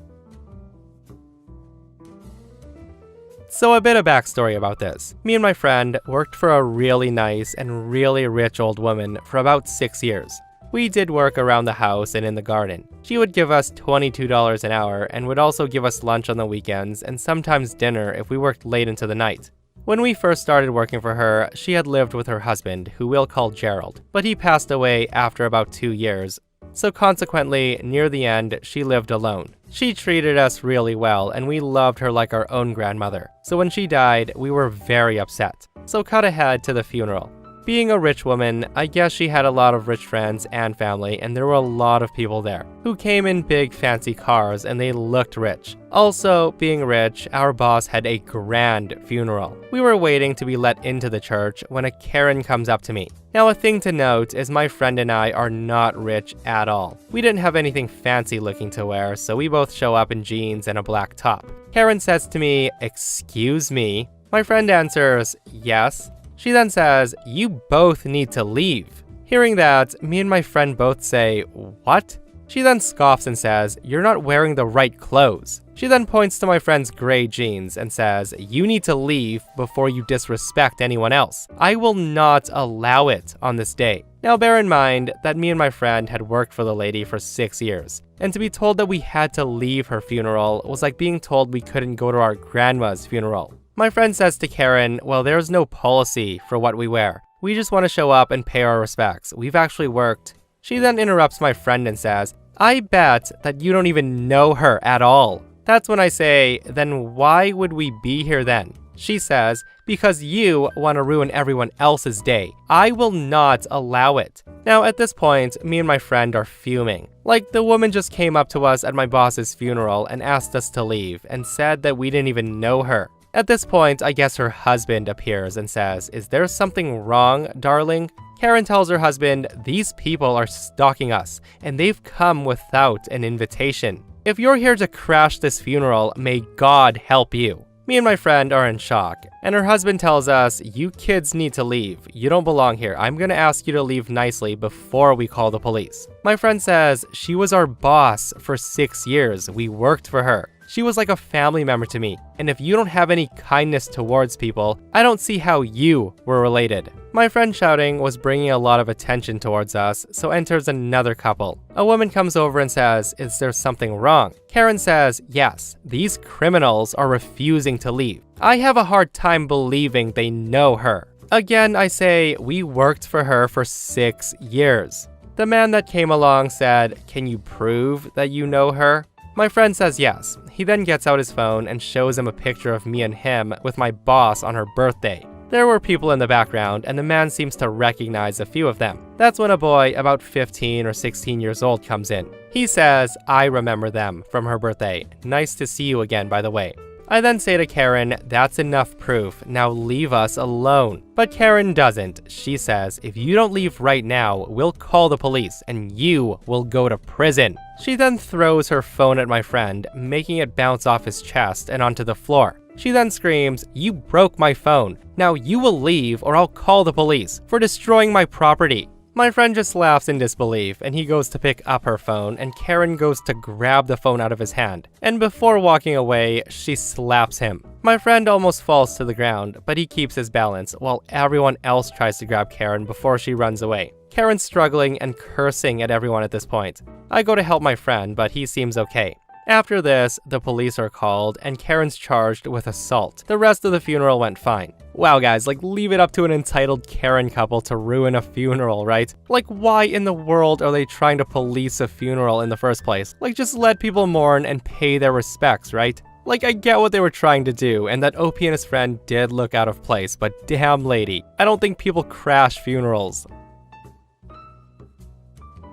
So a bit of backstory about this. Me and my friend worked for a really nice and really rich old woman for about 6 years. We did work around the house and in the garden. She would give us $22 an hour and would also give us lunch on the weekends and sometimes dinner if we worked late into the night. When we first started working for her, she had lived with her husband, who we'll call Gerald, but he passed away after about 2 years. so consequently, near the end, she lived alone. She treated us really well, and we loved her like our own grandmother. So when she died, we were very upset. So cut ahead to the funeral. Being a rich woman, I guess she had a lot of rich friends and family, and there were a lot of people there who came in big fancy cars and they looked rich. Also, being rich, our boss had a grand funeral. We were waiting to be let into the church when a Karen comes up to me. Now, a thing to note is my friend and I are not rich at all. We didn't have anything fancy looking to wear, so we both show up in jeans and a black top. Karen says to me, "Excuse me?" My friend answers, "Yes." She then says, "You both need to leave." Hearing that, me and my friend both say, "What?" She then scoffs and says, "You're not wearing the right clothes." She then points to my friend's gray jeans and says, "You need to leave before you disrespect anyone else. I will not allow it on this day." Now bear in mind that me and my friend had worked for the lady for 6 years, and to be told that we had to leave her funeral was like being told we couldn't go to our grandma's funeral. My friend says to Karen, "Well, there's no policy for what we wear. We just want to show up and pay our respects. We've actually worked." She then interrupts my friend and says, "I bet that you don't even know her at all." That's when I say, "Then why would we be here then?" She says, "Because you want to ruin everyone else's day. I will not allow it." Now at this point, me and my friend are fuming. Like, the woman just came up to us at my boss's funeral and asked us to leave and said that we didn't even know her. At this point, I guess her husband appears and says, "Is there something wrong, darling?" Karen tells her husband, "These people are stalking us, and they've come without an invitation. If you're here to crash this funeral, may God help you." Me and my friend are in shock, and her husband tells us, "You kids need to leave. You don't belong here. I'm gonna ask you to leave nicely before we call the police." My friend says, "She was our boss for 6 years. We worked for her. She was like a family member to me, and if you don't have any kindness towards people, I don't see how you were related." My friend shouting was bringing a lot of attention towards us, so enters another couple. A woman comes over and says, "Is there something wrong?" Karen says, "Yes, these criminals are refusing to leave. I have a hard time believing they know her." Again, I say, "We worked for her for 6 years. The man that came along said, "Can you prove that you know her?" My friend says yes. He then gets out his phone and shows him a picture of me and him with my boss on her birthday. There were people in the background, and the man seems to recognize a few of them. That's when a boy about 15 or 16 years old comes in. He says, "I remember them from her birthday. Nice to see you again, by the way." I then say to Karen, "That's enough proof. Now leave us alone." But Karen doesn't. She says, "If you don't leave right now, we'll call the police and you will go to prison." She then throws her phone at my friend, making it bounce off his chest and onto the floor. She then screams, "You broke my phone. Now you will leave or I'll call the police for destroying my property." My friend just laughs in disbelief, and he goes to pick up her phone, and Karen goes to grab the phone out of his hand. And before walking away, she slaps him. My friend almost falls to the ground, but he keeps his balance, while everyone else tries to grab Karen before she runs away. Karen's struggling and cursing at everyone at this point. I go to help my friend, but he seems okay. After this, the police are called, and Karen's charged with assault. The rest of the funeral went fine. Wow guys, like, leave it up to an entitled Karen couple to ruin a funeral, right? Like, why in the world are they trying to police a funeral in the first place? Like, just let people mourn and pay their respects, right? Like, I get what they were trying to do, and that OP and his friend did look out of place, but damn lady, I don't think people crash funerals.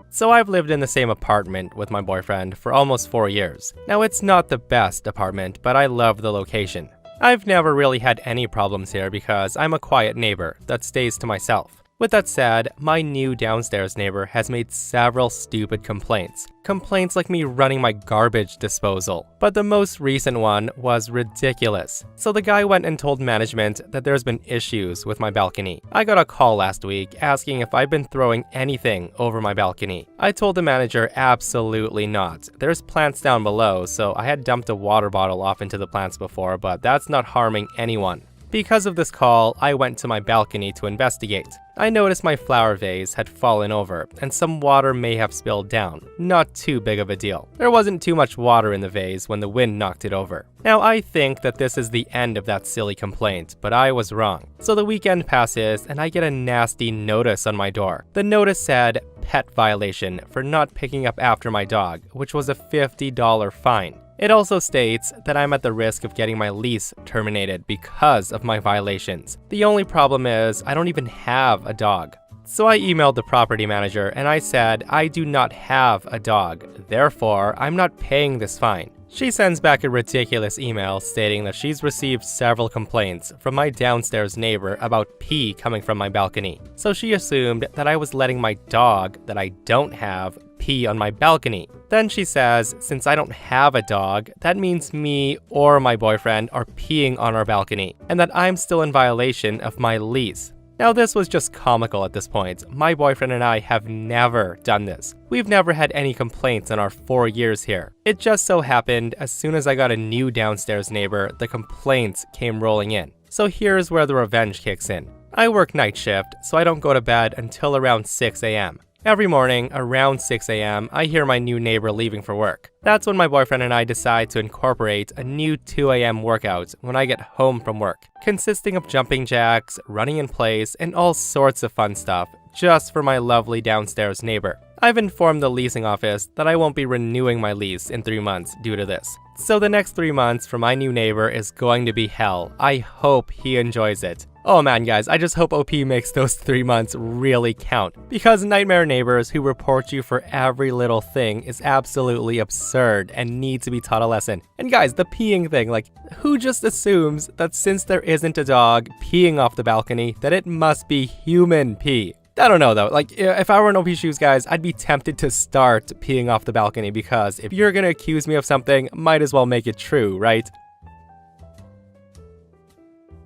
So I've lived in the same apartment with my boyfriend for almost 4 years. Now, it's not the best apartment, but I love the location. I've never really had any problems here because I'm a quiet neighbor that stays to myself. With that said, my new downstairs neighbor has made several stupid complaints. Complaints like me running my garbage disposal. But the most recent one was ridiculous. So the guy went and told management that there's been issues with my balcony. I got a call last week asking if I've been throwing anything over my balcony. I told the manager absolutely not. There's plants down below, so I had dumped a water bottle off into the plants before, but that's not harming anyone. Because of this call, I went to my balcony to investigate. I noticed my flower vase had fallen over, and some water may have spilled down. Not too big of a deal. There wasn't too much water in the vase when the wind knocked it over. Now, I think that this is the end of that silly complaint, but I was wrong. So the weekend passes, and I get a nasty notice on my door. The notice said, pet violation for not picking up after my dog, which was a $50 fine. It also states that I'm at the risk of getting my lease terminated because of my violations. The only problem is I don't even have a dog. So I emailed the property manager and I said I do not have a dog, therefore I'm not paying this fine. She sends back a ridiculous email stating that she's received several complaints from my downstairs neighbor about pee coming from my balcony. So she assumed that I was letting my dog, that I don't have, pee on my balcony. Then she says, since I don't have a dog, that means me or my boyfriend are peeing on our balcony, and that I'm still in violation of my lease. Now this was just comical at this point. My boyfriend and I have never done this. We've never had any complaints in our 4 years here. It just so happened, as soon as I got a new downstairs neighbor, the complaints came rolling in. So here's where the revenge kicks in. I work night shift, so I don't go to bed until around 6 a.m. Every morning, around 6 a.m., I hear my new neighbor leaving for work. That's when my boyfriend and I decide to incorporate a new 2 a.m. workout when I get home from work, consisting of jumping jacks, running in place, and all sorts of fun stuff, just for my lovely downstairs neighbor. I've informed the leasing office that I won't be renewing my lease in 3 months due to this. So the next 3 months for my new neighbor is going to be hell. I hope he enjoys it. Oh man guys, I just hope OP makes those 3 months really count, because nightmare neighbors who report you for every little thing is absolutely absurd and need to be taught a lesson. And guys, the peeing thing, like, who just assumes that since there isn't a dog peeing off the balcony that it must be human pee? I don't know though, like, if I were in OP shoes, guys, I'd be tempted to start peeing off the balcony, because if you're gonna accuse me of something, might as well make it true, right?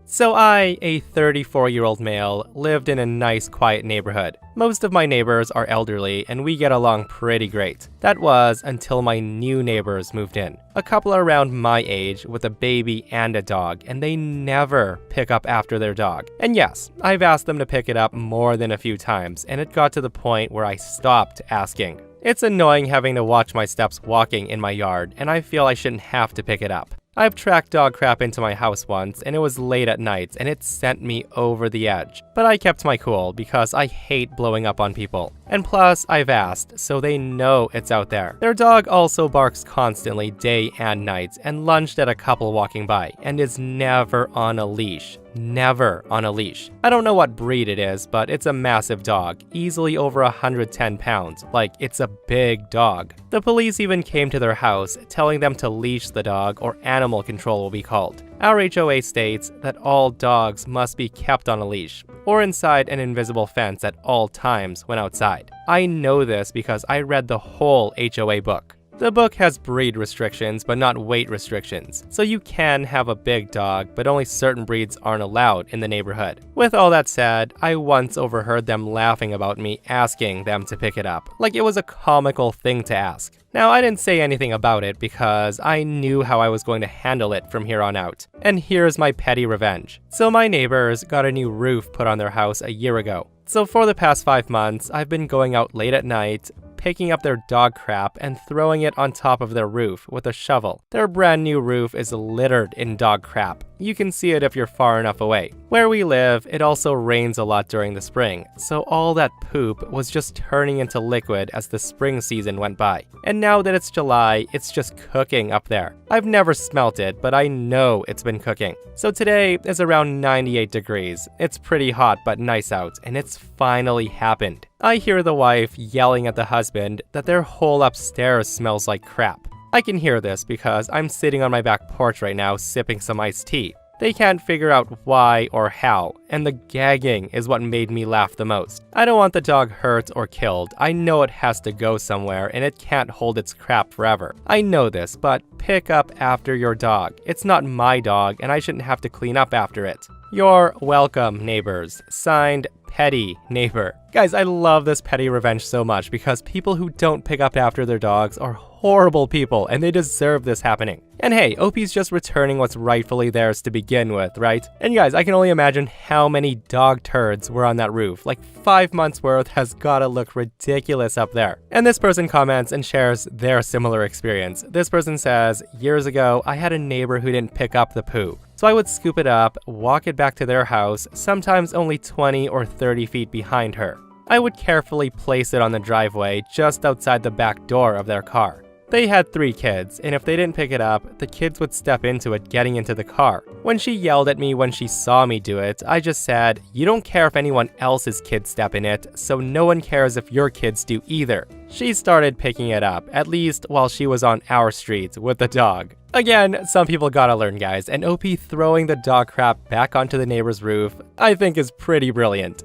So I, a 34-year-old male, lived in a nice quiet neighborhood. Most of my neighbors are elderly and we get along pretty great. That was until my new neighbors moved in. A couple are around my age with a baby and a dog, and they never pick up after their dog. And yes, I've asked them to pick it up more than a few times, and it got to the point where I stopped asking. It's annoying having to watch my steps walking in my yard, and I feel I shouldn't have to pick it up. I've tracked dog crap into my house once, and it was late at night, and it sent me over the edge. But I kept my cool, because I hate blowing up on people. And plus, I've asked, so they know it's out there. Their dog also barks constantly day and night, and lunged at a couple walking by, and is never on a leash. Never on a leash. I don't know what breed it is, but it's a massive dog, easily over 110 pounds, like it's a big dog. The police even came to their house, telling them to leash the dog or animal control will be called. Our HOA states that all dogs must be kept on a leash, or inside an invisible fence at all times when outside. I know this because I read the whole HOA book. The book has breed restrictions, but not weight restrictions, so you can have a big dog, but only certain breeds aren't allowed in the neighborhood. With all that said, I once overheard them laughing about me asking them to pick it up, like it was a comical thing to ask. Now, I didn't say anything about it because I knew how I was going to handle it from here on out. And here's my petty revenge. So my neighbors got a new roof put on their house a year ago. So for the past 5 months, I've been going out late at night, picking up their dog crap and throwing it on top of their roof with a shovel. Their brand new roof is littered in dog crap. You can see it if you're far enough away. Where we live, it also rains a lot during the spring, so all that poop was just turning into liquid as the spring season went by. And now that it's July, it's just cooking up there. I've never smelt it, but I know it's been cooking. So today is around 98 degrees. It's pretty hot but nice out, and it's finally happened. I hear the wife yelling at the husband that their whole upstairs smells like crap. I can hear this because I'm sitting on my back porch right now sipping some iced tea. They can't figure out why or how, and the gagging is what made me laugh the most. I don't want the dog hurt or killed. I know it has to go somewhere and it can't hold its crap forever. I know this, but pick up after your dog. It's not my dog and I shouldn't have to clean up after it. You're welcome, neighbors. Signed, Petty Neighbor. Guys, I love this petty revenge so much because people who don't pick up after their dogs are horrible people and they deserve this happening. And hey, OP's just returning what's rightfully theirs to begin with, right? And guys, I can only imagine how many dog turds were on that roof. Like 5 months worth has gotta look ridiculous up there. And this person comments and shares their similar experience. This person says, years ago, I had a neighbor who didn't pick up the poo. So I would scoop it up, walk it back to their house, sometimes only 20 or 30 feet behind her. I would carefully place it on the driveway just outside the back door of their car. They had 3 kids, and if they didn't pick it up, the kids would step into it getting into the car. When she yelled at me when she saw me do it, I just said, "You don't care if anyone else's kids step in it, so no one cares if your kids do either." She started picking it up, at least while she was on our street with the dog. Again, some people gotta learn, guys, and OP throwing the dog crap back onto the neighbor's roof, I think is pretty brilliant.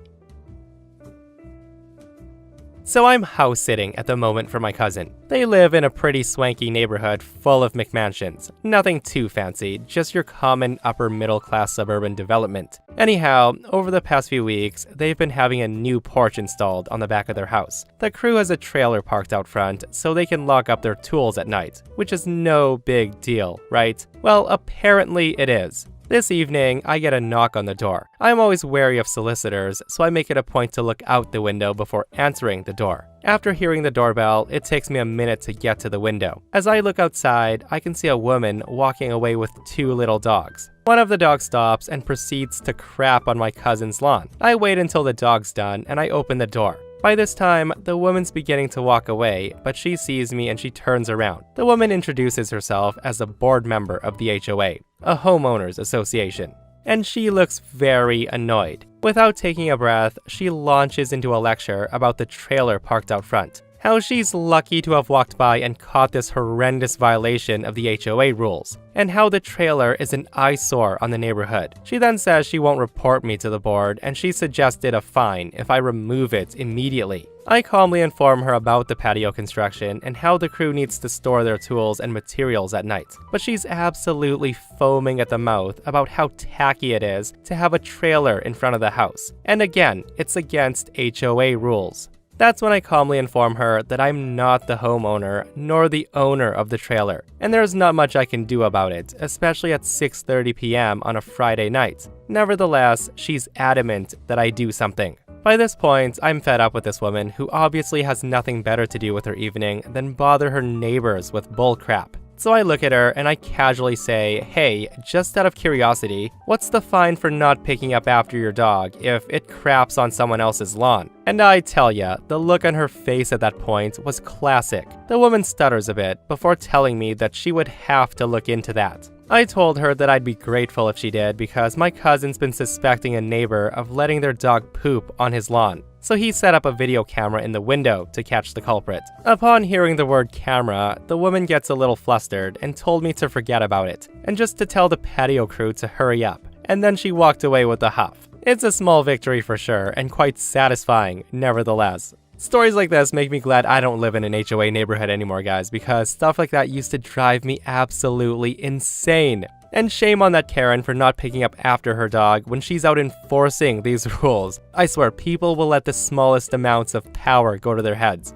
So I'm house sitting at the moment for my cousin. They live in a pretty swanky neighborhood full of McMansions. Nothing too fancy, just your common upper middle class suburban development. Anyhow, over the past few weeks, they've been having a new porch installed on the back of their house. The crew has a trailer parked out front so they can lock up their tools at night, which is no big deal, right? Well, apparently it is. This evening, I get a knock on the door. I'm always wary of solicitors, so I make it a point to look out the window before answering the door. After hearing the doorbell, it takes me a minute to get to the window. As I look outside, I can see a woman walking away with 2 little dogs. One of the dogs stops and proceeds to crap on my cousin's lawn. I wait until the dog's done and I open the door. By this time, the woman's beginning to walk away, but she sees me and she turns around. The woman introduces herself as a board member of the HOA, a homeowners association, and she looks very annoyed. Without taking a breath, she launches into a lecture about the trailer parked out front. How she's lucky to have walked by and caught this horrendous violation of the HOA rules, and how the trailer is an eyesore on the neighborhood. She then says she won't report me to the board, and she suggested a fine if I remove it immediately. I calmly inform her about the patio construction and how the crew needs to store their tools and materials at night, but she's absolutely foaming at the mouth about how tacky it is to have a trailer in front of the house. And again, it's against HOA rules. That's when I calmly inform her that I'm not the homeowner nor the owner of the trailer, and there's not much I can do about it, especially at 6:30 p.m. on a Friday night. Nevertheless, she's adamant that I do something. By this point, I'm fed up with this woman who obviously has nothing better to do with her evening than bother her neighbors with bullcrap. So I look at her and I casually say, "Hey, just out of curiosity, what's the fine for not picking up after your dog if it craps on someone else's lawn?" And I tell ya, the look on her face at that point was classic. The woman stutters a bit before telling me that she would have to look into that. I told her that I'd be grateful if she did because my cousin's been suspecting a neighbor of letting their dog poop on his lawn. So he set up a video camera in the window to catch the culprit. Upon hearing the word camera, the woman gets a little flustered and told me to forget about it, and just to tell the patio crew to hurry up, and then she walked away with a huff. It's a small victory for sure, and quite satisfying nevertheless. Stories like this make me glad I don't live in an HOA neighborhood anymore, guys, because stuff like that used to drive me absolutely insane. And shame on that Karen for not picking up after her dog when she's out enforcing these rules. I swear, people will let the smallest amounts of power go to their heads.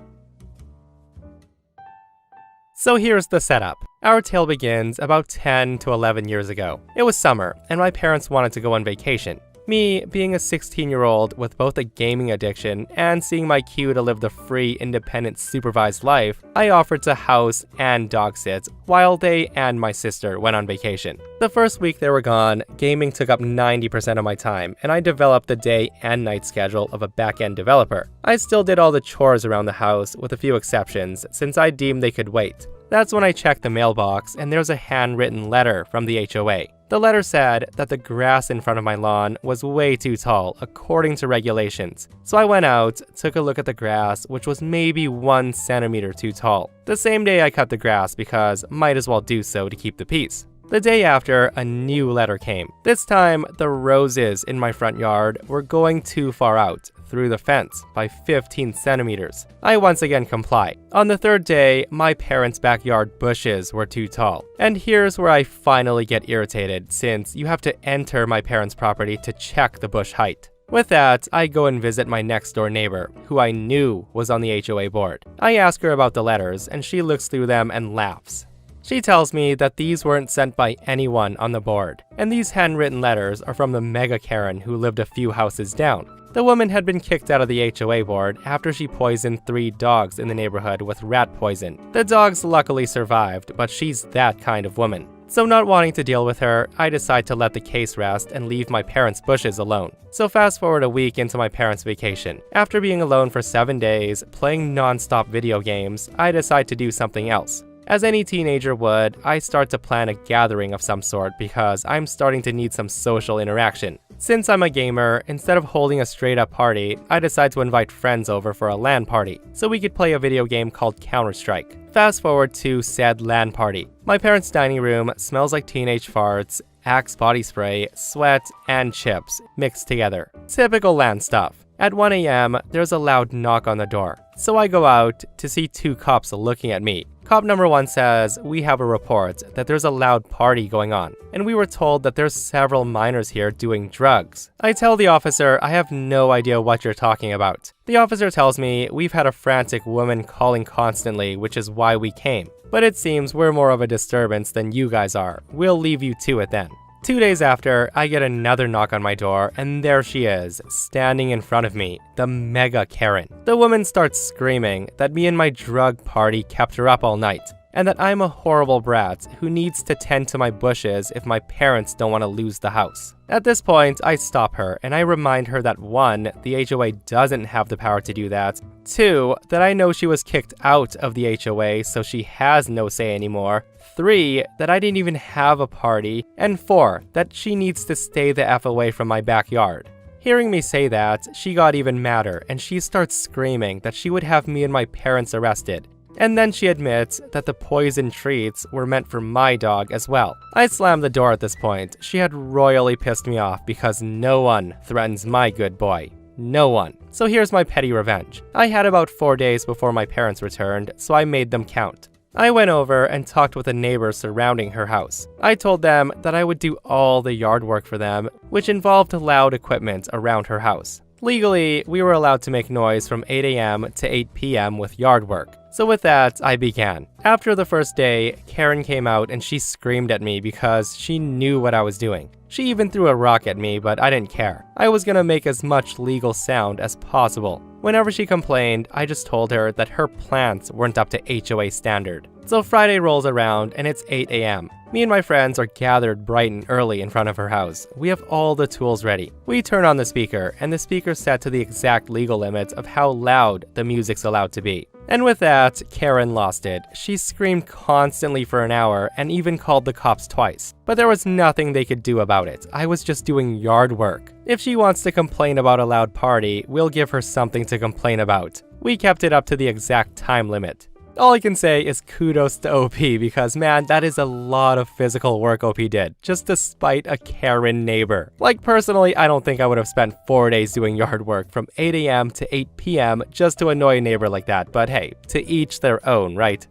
So here's the setup. Our tale begins about 10 to 11 years ago. It was summer, and my parents wanted to go on vacation. Me, being a 16-year-old with both a gaming addiction and seeing my cue to live the free, independent, supervised life, I offered to house and dog sit while they and my sister went on vacation. The first week they were gone, gaming took up 90% of my time, and I developed the day and night schedule of a back-end developer. I still did all the chores around the house, with a few exceptions, since I deemed they could wait. That's when I checked the mailbox, and there's a handwritten letter from the HOA. The letter said that the grass in front of my lawn was way too tall, according to regulations. So I went out, took a look at the grass, which was maybe 1 centimeter too tall. The same day I cut the grass because might as well do so to keep the peace. The day after, a new letter came. This time, the roses in my front yard were going too far out, through the fence, by 15 centimeters. I once again comply. On the third day, my parents' backyard bushes were too tall. And here's where I finally get irritated, since you have to enter my parents' property to check the bush height. With that, I go and visit my next door neighbor, who I knew was on the HOA board. I ask her about the letters, and she looks through them and laughs. She tells me that these weren't sent by anyone on the board, and these handwritten letters are from the mega Karen who lived a few houses down. The woman had been kicked out of the HOA board after she poisoned 3 dogs in the neighborhood with rat poison. The dogs luckily survived, but she's that kind of woman. So not wanting to deal with her, I decide to let the case rest and leave my parents' bushes alone. So fast forward a week into my parents' vacation. After being alone for 7 days, playing non-stop video games, I decide to do something else. As any teenager would, I start to plan a gathering of some sort because I'm starting to need some social interaction. Since I'm a gamer, instead of holding a straight-up party, I decide to invite friends over for a LAN party, so we could play a video game called Counter-Strike. Fast forward to said LAN party. My parents' dining room smells like teenage farts, Axe body spray, sweat, and chips mixed together. Typical LAN stuff. At 1 a.m., there's a loud knock on the door, so I go out to see 2 cops looking at me. Cop number 1 says, "We have a report that there's a loud party going on, and we were told that there's several minors here doing drugs." I tell the officer I have no idea what you're talking about. The officer tells me we've had a frantic woman calling constantly, which is why we came. But it seems we're more of a disturbance than you guys are. We'll leave you to it then. 2 days after, I get another knock on my door, and there she is, standing in front of me, the mega Karen. The woman starts screaming that me and my drug party kept her up all night, and that I'm a horrible brat who needs to tend to my bushes if my parents don't want to lose the house. At this point, I stop her and I remind her that 1, the HOA doesn't have the power to do that, 2, that I know she was kicked out of the HOA so she has no say anymore, 3, that I didn't even have a party, and 4, that she needs to stay the F away from my backyard. Hearing me say that, she got even madder and she starts screaming that she would have me and my parents arrested. And then she admits that the poison treats were meant for my dog as well. I slammed the door at this point. She had royally pissed me off because no one threatens my good boy. No one. So here's my petty revenge. I had about 4 days before my parents returned, so I made them count. I went over and talked with the neighbors surrounding her house. I told them that I would do all the yard work for them, which involved loud equipment around her house. Legally, we were allowed to make noise from 8 a.m. to 8 p.m. with yard work. So with that, I began. After the first day, Karen came out and she screamed at me because she knew what I was doing. She even threw a rock at me, but I didn't care. I was gonna make as much legal sound as possible. Whenever she complained, I just told her that her plants weren't up to HOA standard. So Friday rolls around and it's 8 a.m. Me and my friends are gathered bright and early in front of her house. We have all the tools ready. We turn on the speaker, and the speaker's set to the exact legal limit of how loud the music's allowed to be. And with that, Karen lost it. She screamed constantly for an hour and even called the cops twice. But there was nothing they could do about it. I was just doing yard work. If she wants to complain about a loud party, we'll give her something to complain about. We kept it up to the exact time limit. All I can say is kudos to OP because man, that is a lot of physical work OP did, just to spite a Karen neighbor. Like personally, I don't think I would have spent 4 days doing yard work from 8 a.m. to 8 p.m. just to annoy a neighbor like that, but hey, to each their own, right?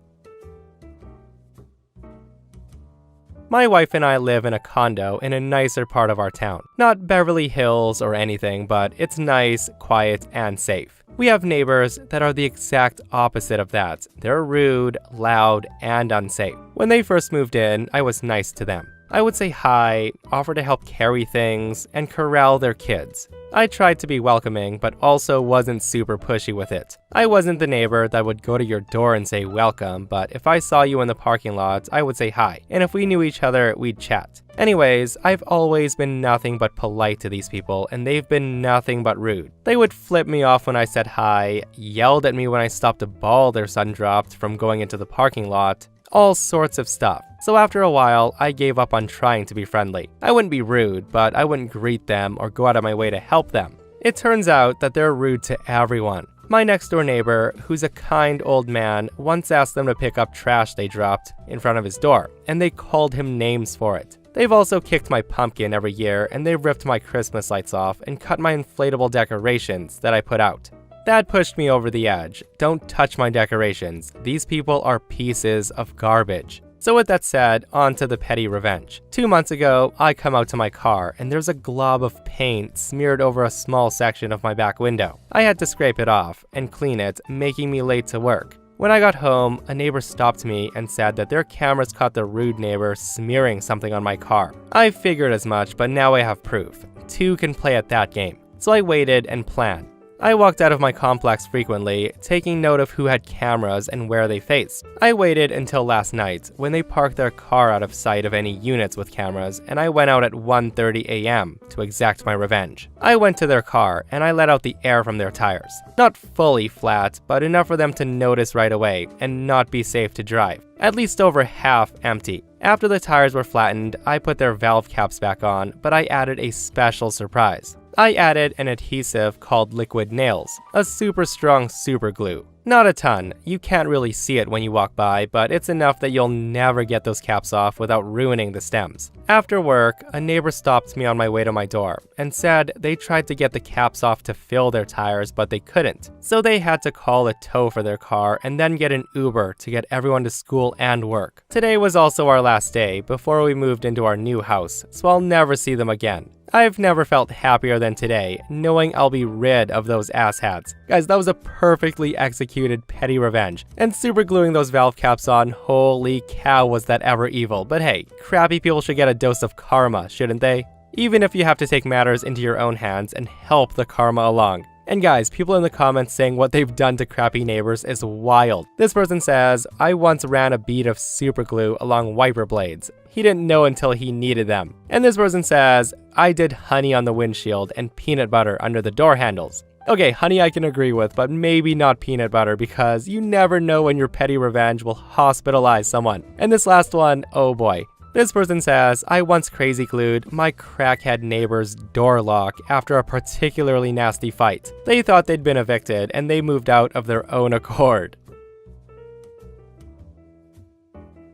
My wife and I live in a condo in a nicer part of our town. Not Beverly Hills or anything, but it's nice, quiet, and safe. We have neighbors that are the exact opposite of that. They're rude, loud, and unsafe. When they first moved in, I was nice to them. I would say hi, offer to help carry things, and corral their kids. I tried to be welcoming, but also wasn't super pushy with it. I wasn't the neighbor that would go to your door and say welcome, but if I saw you in the parking lot, I would say hi, and if we knew each other, we'd chat. Anyways, I've always been nothing but polite to these people, and they've been nothing but rude. They would flip me off when I said hi, yelled at me when I stopped a ball their son dropped from going into the parking lot, all sorts of stuff. So after a while, I gave up on trying to be friendly. I wouldn't be rude, but I wouldn't greet them or go out of my way to help them. It turns out that they're rude to everyone. My next door neighbor, who's a kind old man, once asked them to pick up trash they dropped in front of his door, and they called him names for it. They've also kicked my pumpkin every year, and they've ripped my Christmas lights off and cut my inflatable decorations that I put out. That pushed me over the edge. Don't touch my decorations. These people are pieces of garbage. So with that said, on to the petty revenge. 2 months ago, I come out to my car and there's a glob of paint smeared over a small section of my back window. I had to scrape it off and clean it, making me late to work. When I got home, a neighbor stopped me and said that their cameras caught the rude neighbor smearing something on my car. I figured as much, but now I have proof. 2 can play at that game. So I waited and planned. I walked out of my complex frequently, taking note of who had cameras and where they faced. I waited until last night, when they parked their car out of sight of any units with cameras, and I went out at 1:30 a.m. to exact my revenge. I went to their car, and I let out the air from their tires. Not fully flat, but enough for them to notice right away, and not be safe to drive. At least over half empty. After the tires were flattened, I put their valve caps back on, but I added a special surprise. I added an adhesive called liquid nails, a super strong super glue. Not a ton, you can't really see it when you walk by, but it's enough that you'll never get those caps off without ruining the stems. After work, a neighbor stopped me on my way to my door and said they tried to get the caps off to fill their tires, but they couldn't. So they had to call a tow for their car and then get an Uber to get everyone to school and work. Today was also our last day before we moved into our new house, so I'll never see them again. I've never felt happier than today, knowing I'll be rid of those asshats. Guys, that was a perfectly executed petty revenge. And super gluing those valve caps on, holy cow was that ever evil. But hey, crappy people should get a dose of karma, shouldn't they? Even if you have to take matters into your own hands and help the karma along. And guys, people in the comments saying what they've done to crappy neighbors is wild. This person says, I once ran a bead of super glue along wiper blades. He didn't know until he needed them. And this person says, I did honey on the windshield and peanut butter under the door handles. Okay, honey I can agree with, but maybe not peanut butter because you never know when your petty revenge will hospitalize someone. And this last one, oh boy. This person says, I once crazy glued my crackhead neighbor's door lock after a particularly nasty fight. They thought they'd been evicted and they moved out of their own accord.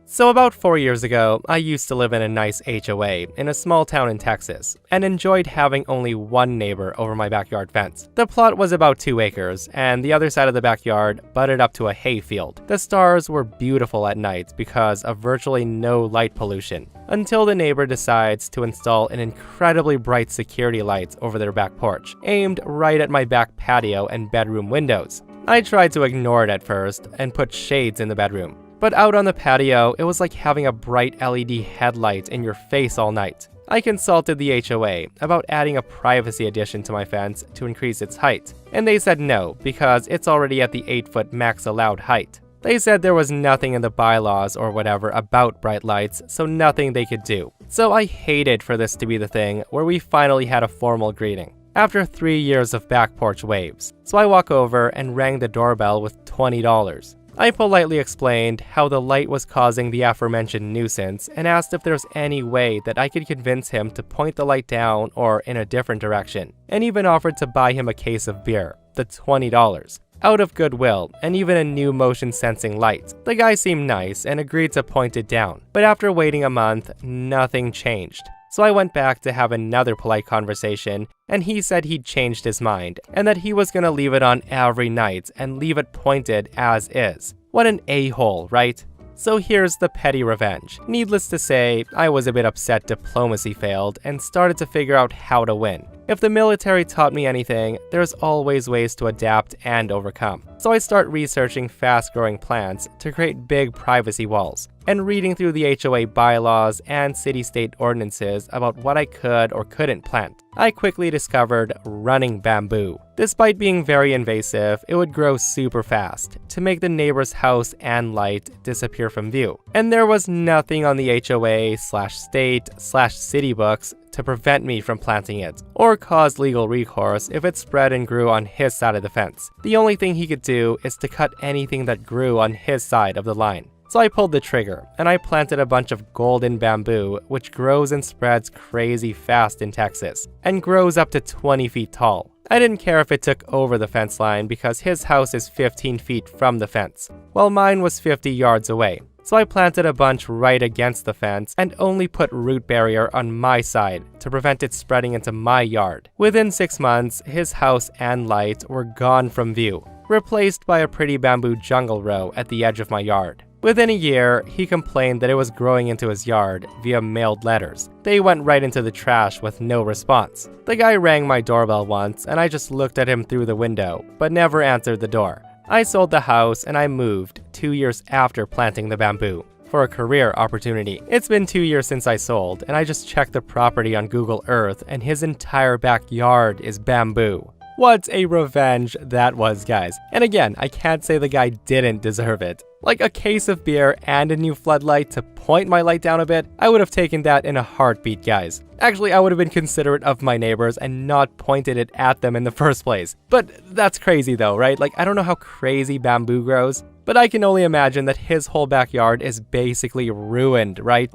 So about 4 years ago, I used to live in a nice HOA in a small town in Texas, and enjoyed having only one neighbor over my backyard fence. The plot was about 2 acres, and the other side of the backyard butted up to a hay field. The stars were beautiful at night because of virtually no light pollution, until the neighbor decides to install an incredibly bright security light over their back porch, aimed right at my back patio and bedroom windows. I tried to ignore it at first, and put shades in the bedroom. But out on the patio, it was like having a bright LED headlight in your face all night. I consulted the HOA about adding a privacy addition to my fence to increase its height, and they said no because it's already at the 8-foot max allowed height. They said there was nothing in the bylaws or whatever about bright lights, so nothing they could do. So I hated for this to be the thing where we finally had a formal greeting, after 3 years of back porch waves. So I walk over and rang the doorbell with $20. I politely explained how the light was causing the aforementioned nuisance and asked if there's any way that I could convince him to point the light down or in a different direction, and even offered to buy him a case of beer, the $20, out of goodwill, and even a new motion sensing light. The guy seemed nice and agreed to point it down, but after waiting a month, nothing changed. So I went back to have another polite conversation, and he said he'd changed his mind, and that he was gonna leave it on every night and leave it pointed as is. What an a-hole, right? So here's the petty revenge. Needless to say, I was a bit upset diplomacy failed and started to figure out how to win. If the military taught me anything, there's always ways to adapt and overcome. So I start researching fast-growing plants to create big privacy walls, and reading through the HOA bylaws and city-state ordinances about what I could or couldn't plant. I quickly discovered running bamboo. Despite being very invasive, it would grow super fast to make the neighbor's house and light disappear from view. And there was nothing on the HOA/state/city books to prevent me from planting it, or cause legal recourse if it spread and grew on his side of the fence. The only thing he could do is to cut anything that grew on his side of the line. So I pulled the trigger, and I planted a bunch of golden bamboo, which grows and spreads crazy fast in Texas, and grows up to 20 feet tall. I didn't care if it took over the fence line because his house is 15 feet from the fence, while mine was 50 yards away. So I planted a bunch right against the fence and only put root barrier on my side to prevent it spreading into my yard. Within 6 months, his house and light were gone from view, replaced by a pretty bamboo jungle row at the edge of my yard. Within a year, he complained that it was growing into his yard via mailed letters. They went right into the trash with no response. The guy rang my doorbell once and I just looked at him through the window, but never answered the door. I sold the house and I moved 2 years after planting the bamboo for a career opportunity. It's been 2 years since I sold, and I just checked the property on Google Earth and his entire backyard is bamboo. What a revenge that was, guys. And again, I can't say the guy didn't deserve it. Like a case of beer and a new floodlight to point my light down a bit, I would have taken that in a heartbeat, guys. Actually, I would have been considerate of my neighbors and not pointed it at them in the first place. But that's crazy though, right? Like, I don't know how crazy bamboo grows, but I can only imagine that his whole backyard is basically ruined, right?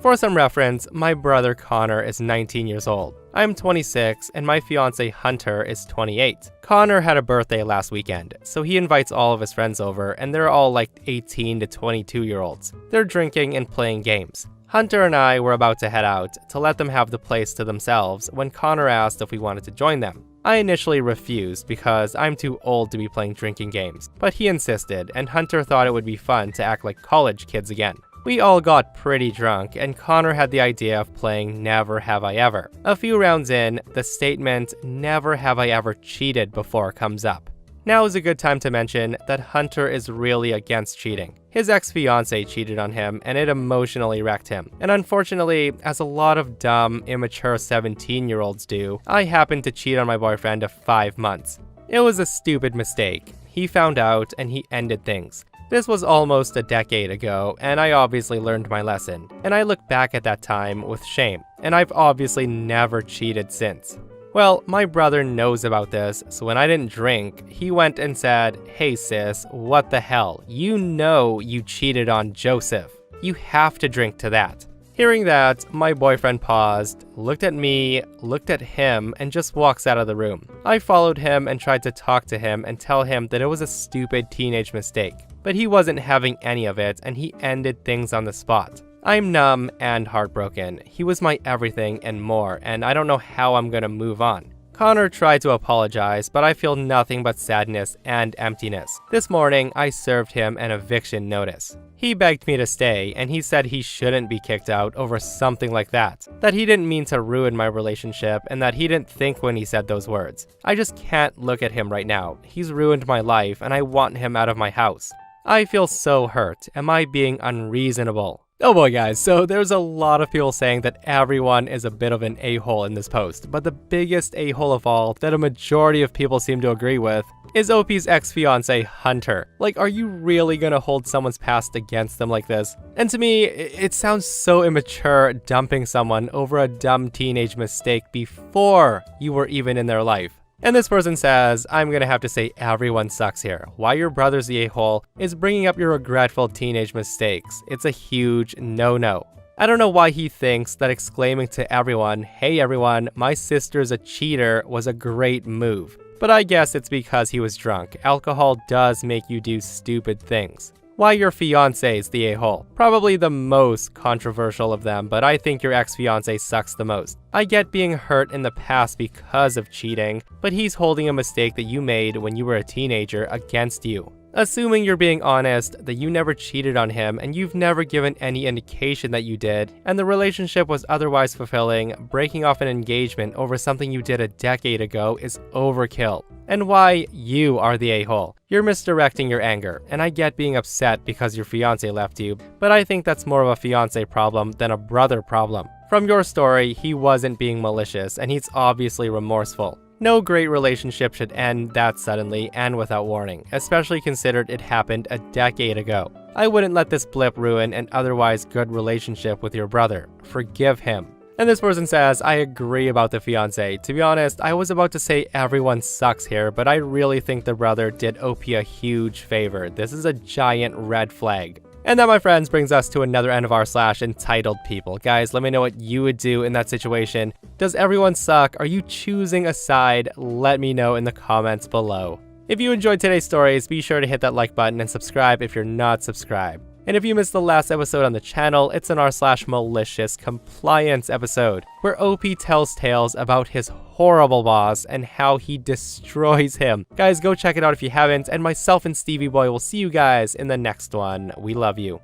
For some reference, my brother Connor is 19 years old. I'm 26 and my fiance Hunter is 28. Connor had a birthday last weekend, so he invites all of his friends over and they're all like 18 to 22 year olds. They're drinking and playing games. Hunter and I were about to head out to let them have the place to themselves when Connor asked if we wanted to join them. I initially refused because I'm too old to be playing drinking games, but he insisted and Hunter thought it would be fun to act like college kids again. We all got pretty drunk, and Connor had the idea of playing Never Have I Ever. A few rounds in, the statement, "Never have I ever cheated before" comes up. Now is a good time to mention that Hunter is really against cheating. His ex-fiancée cheated on him, and it emotionally wrecked him. And unfortunately, as a lot of dumb, immature 17-year-olds do, I happened to cheat on my boyfriend of 5 months. It was a stupid mistake. He found out, and he ended things. This was almost a decade ago, and I obviously learned my lesson, and I look back at that time with shame, and I've obviously never cheated since. Well, my brother knows about this, so when I didn't drink, he went and said, "Hey sis, what the hell? You know you cheated on Joseph. You have to drink to that." Hearing that, my boyfriend paused, looked at me, looked at him, and just walks out of the room. I followed him and tried to talk to him and tell him that it was a stupid teenage mistake. But he wasn't having any of it, and he ended things on the spot. I'm numb and heartbroken. He was my everything and more, and I don't know how I'm gonna move on. Connor tried to apologize, but I feel nothing but sadness and emptiness. This morning, I served him an eviction notice. He begged me to stay, and he said he shouldn't be kicked out over something like that. That he didn't mean to ruin my relationship, and that he didn't think when he said those words. I just can't look at him right now. He's ruined my life, and I want him out of my house. I feel so hurt. Am I being unreasonable? Oh boy, guys, so there's a lot of people saying that everyone is a bit of an a-hole in this post, but the biggest a-hole of all that a majority of people seem to agree with is OP's ex-fiancé Hunter. Like, are you really gonna hold someone's past against them like this? And to me, it sounds so immature dumping someone over a dumb teenage mistake before you were even in their life. And this person says, "I'm gonna have to say everyone sucks here. Why your brother's the a-hole is bringing up your regretful teenage mistakes. It's a huge no-no." I don't know why he thinks that exclaiming to everyone, "Hey everyone, my sister's a cheater," was a great move. But I guess it's because he was drunk. Alcohol does make you do stupid things. Why your fiancé's the a-hole? Probably the most controversial of them, but I think your ex-fiancé sucks the most. I get being hurt in the past because of cheating, but he's holding a mistake that you made when you were a teenager against you. Assuming you're being honest, that you never cheated on him and you've never given any indication that you did, and the relationship was otherwise fulfilling, breaking off an engagement over something you did a decade ago is overkill. And why you are the a-hole. You're misdirecting your anger, and I get being upset because your fiancé left you, but I think that's more of a fiancé problem than a brother problem. From your story, he wasn't being malicious, and he's obviously remorseful. No great relationship should end that suddenly and without warning, especially considered it happened a decade ago. I wouldn't let this blip ruin an otherwise good relationship with your brother. Forgive him. And this person says, "I agree about the fiancé. To be honest, I was about to say everyone sucks here, but I really think the brother did OP a huge favor. This is a giant red flag." And that, my friends, brings us to another end of our /entitled people. Guys, let me know what you would do in that situation. Does everyone suck? Are you choosing a side? Let me know in the comments below. If you enjoyed today's stories, be sure to hit that like button and subscribe if you're not subscribed. And if you missed the last episode on the channel, it's an r/malicious compliance episode, where OP tells tales about his horrible boss and how he destroys him. Guys, go check it out if you haven't, and myself and Stevie Boy will see you guys in the next one. We love you.